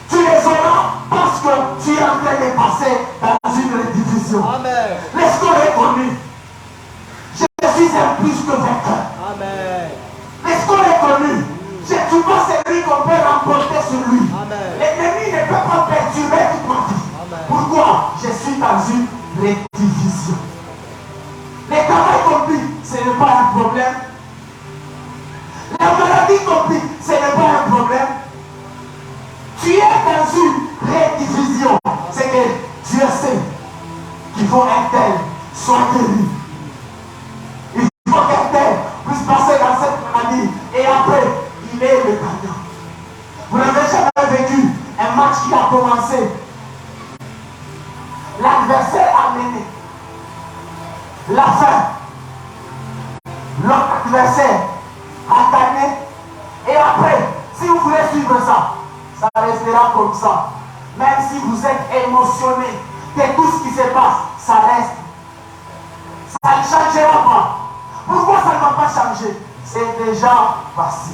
Tu les auras parce que tu es en train de passer dans une rediffusion. Amen. Laisse qu'on est connu. Je suis un plus que vainqueur. Amen. Laisse qu'on est connu. Je ne suis pas celui qu'on peut remporter sur lui. Amen. L'ennemi ne peut pas perturber toute ma vie. Amen. Pourquoi? Je suis dans une rediffusion. Le travail compris, ce n'est pas un problème. La maladie compris, ce n'est pas un problème. Tu es dans une rediffusion. C'est que Dieu sait qu'il faut un tel soit guéri. Il faut qu'un tel puisse passer dans cette maladie. Et après, il est le gagnant. Vous n'avez jamais vécu un match qui a commencé. L'adversaire a mené. La fin. L'autre adversaire a gagné. Et après, si vous voulez suivre ça, ça restera comme ça. Même si vous êtes émotionné de tout ce qui se passe, ça reste. Ça ne changera pas. Pourquoi ça ne va pas changer? C'est déjà passé.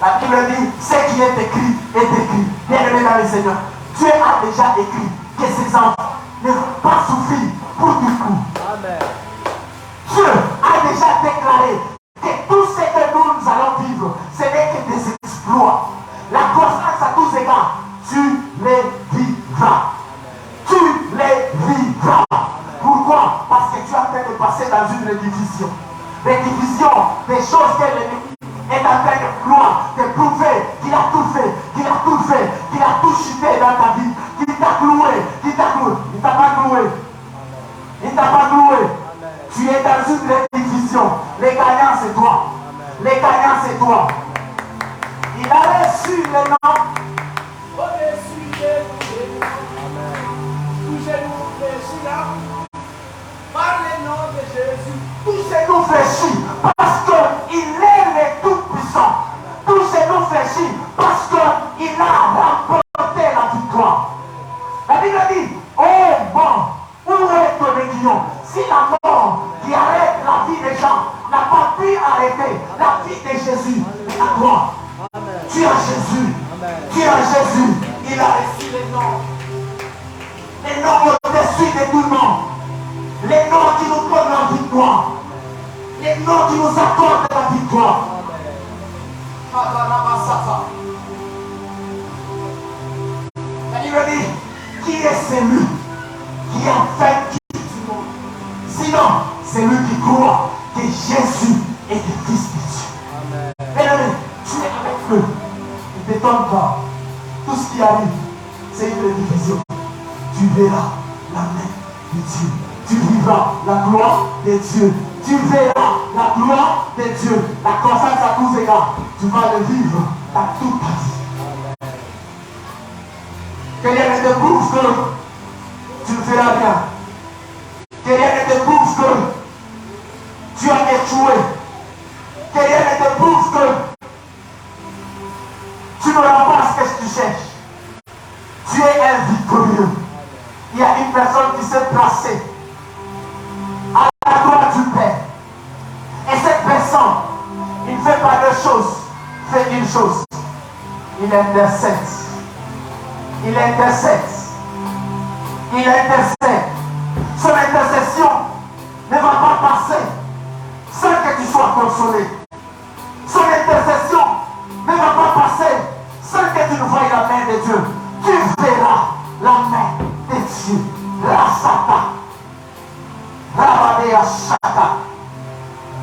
La Bible dit, ce qui est écrit est écrit. Bien-aimé dans le Seigneur, Dieu a déjà écrit que ses enfants ne vont pas souffrir pour du coup. Amen. Dieu a déjà déclaré que tout ce que nous allons vivre, ce n'est que des exploits. La croissance à tous égards, tu les vivras. Tu les vivras. Pourquoi? Parce que tu es en train de passer dans une rediffusion. Rediffusion des choses que l'ennemi est en train de vouloir te prouver qu'il a tout fait, qu'il a tout fait, qu'il a tout chuté dans ta vie, qu'il t'a cloué, qu'il t'a cloué. Il ne t'a pas cloué. Il ne t'a pas cloué. Tu es dans une rediffusion. Les gagnants, c'est toi. Les gagnants, c'est toi. Il a reçu le nom au-dessus de nous. Touchez-nous, fléchis là. Par le nom de Jésus. Touchez-nous, fléchis. Parce qu'il est le Tout-Puissant. Touchez-nous, fléchis. Parce qu'il a remporté la victoire. La Bible dit, oh bon, où est ton aiguillon? Si la mort qui arrête la vie des gens n'a pas pu arrêter la vie de Jésus, à toi. Tu as Jésus. Amen. Tu as Jésus. Il a reçu les noms. Les noms au-dessus de tout nom. Les noms qui nous donnent la victoire. Les noms qui nous accordent la victoire. Il me dit, qui est celui qui a vaincu du monde? Sinon, c'est lui qui croit que Jésus est le Fils de Dieu. Bien-aimé, tu es avec eux. Ne t'étonne pas. Tout ce qui arrive, c'est une division. Tu verras la main de Dieu. Tu vivras la gloire de Dieu. Tu verras la gloire de Dieu. La croissance à tous égards. Tu vas le vivre dans toute ta vie. Que rien ne te prouve que tu ne feras rien. Que rien ne te prouve que tu as échoué. Que rien ne te prouve que tu n'auras pas ce que tu cherches. Tu es un victorieux. Il y a une personne qui s'est placée à la gloire du Père. Et cette personne, il ne fait pas deux choses, il fait une chose. Il intercède. Il intercède. Il intercède. Son intercession ne va pas passer sans que tu sois consolé. Son intercession ne va pas passer sans que tu ne voies la main de Dieu. Tu verras la main de Dieu. Rasata. Rabadea Shaka.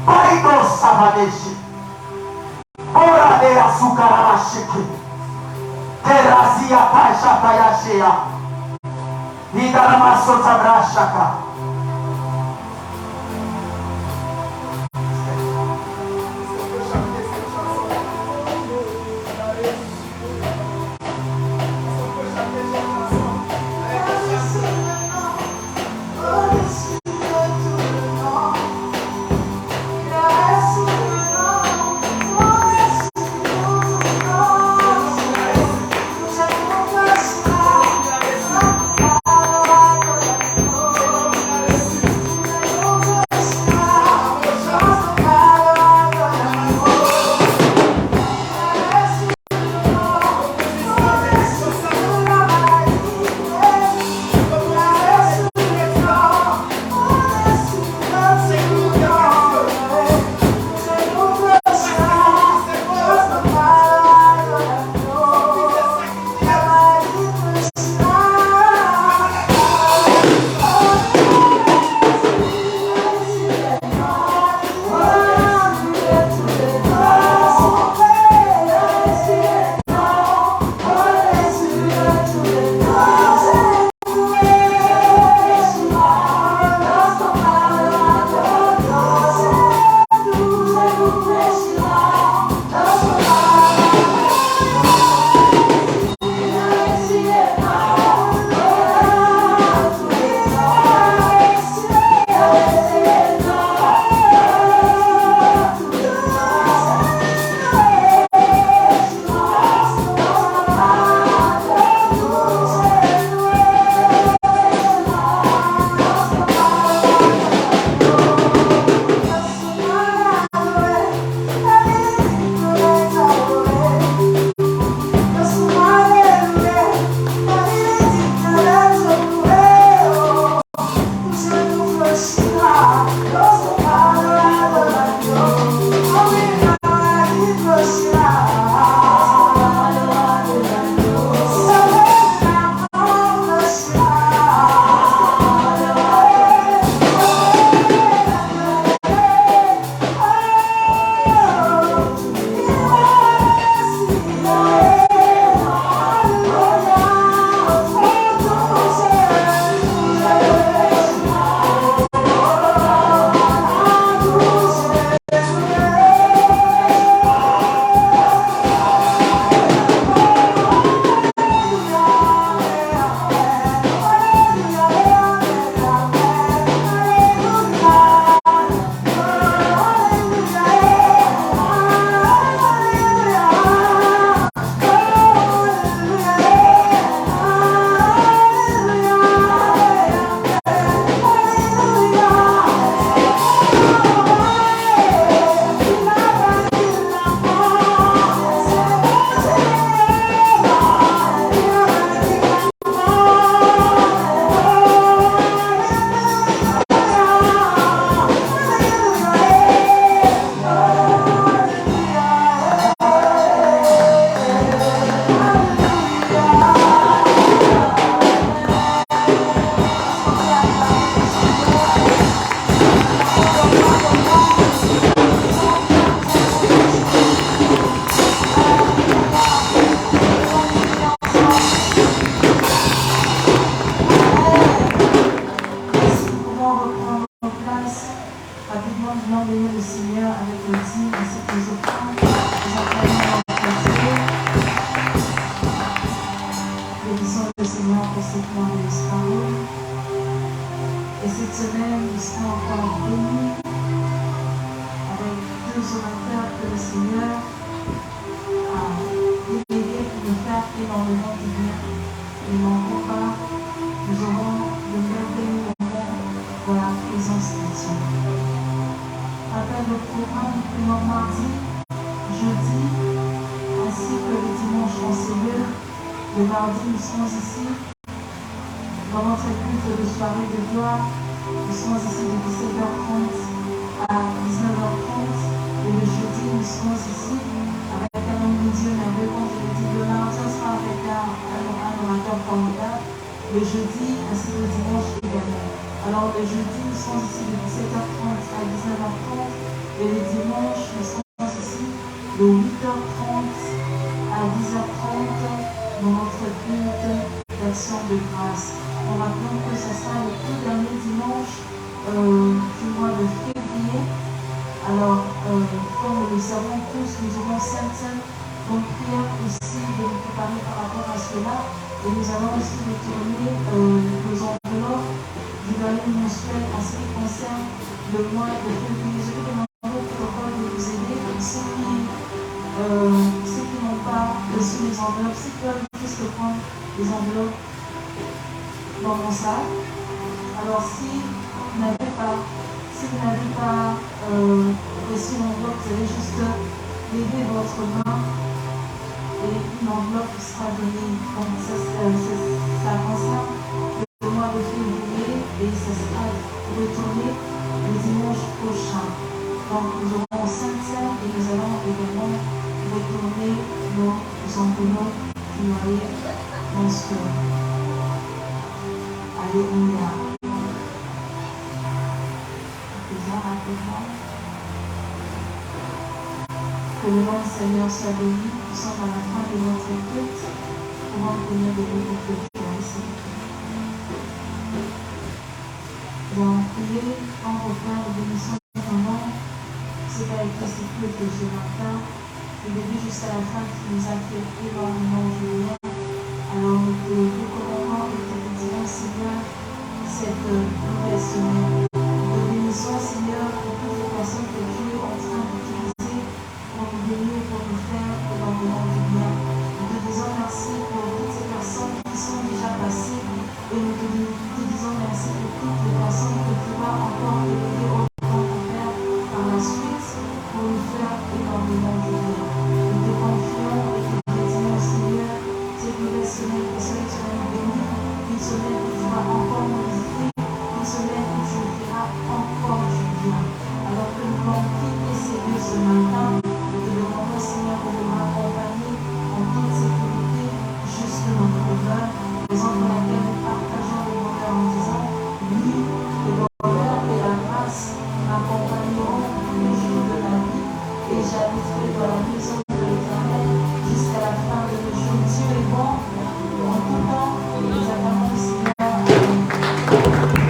Paido Savadeshi. Oradea Sukarashiki. Terazia Taisha Tayashia. Idaramassota Brashaka. dans le vent du bien. Et n'en pas, nous aurons de merveilleux moments dans la présence de Dieu. Rappel le programme du mardi, jeudi, ainsi que le dimanche en cellule. Le mardi, nous serons ici dans notre culte de soirée de gloire. Nous serons ici de 17h30 à 19h30. Et le jeudi, nous serons ici avec un homme de Dieu merveilleux. Comme je l'ai dit, le mardi, on sera avec un orateur formidable. Le jeudi, ainsi que le dimanche également. Alors le jeudi, nous serons ici de 17h30 à 19h30. Et le dimanche, nous serons ici de 8h30 à 10h30 dans notre culte d'action de grâce. On rappelle que ce sera le tout dernier dimanche du mois de février. Alors, comme nous le savons tous, nous aurons certaines prières aussi de nous préparer par rapport à cela. Et nous allons aussi retourner nos enveloppes du dernier mensuel en ce qui concerne le mois de février. Je vais demander au protocole de nous aider. Ceux qui n'ont pas reçu les enveloppes, ceux qui peuvent juste prendre les enveloppes dans mon sac. Alors si vous n'avez pas reçu l'enveloppe, vous allez juste lever votre main et une enveloppe sera donnée. Donc ça concerne le mois de février et ça sera retourné le dimanche prochain. Donc nous aurons 5 scènes et nous allons également retourner nos enveloppes du loyer mensuel. Alléluia. Que le nom du Seigneur soit béni. Nous sommes à la fin de notre culte. Nous pouvons venir de votre culture ici. Nous allons prier en refaire la bénédiction du nom. C'est pas écrit ce culte de ce matin. Du début jusqu'à la fin qui nous a fait énormément jouer. Alors nous te recommandons et te disons, Seigneur, cette nouvelle semaine.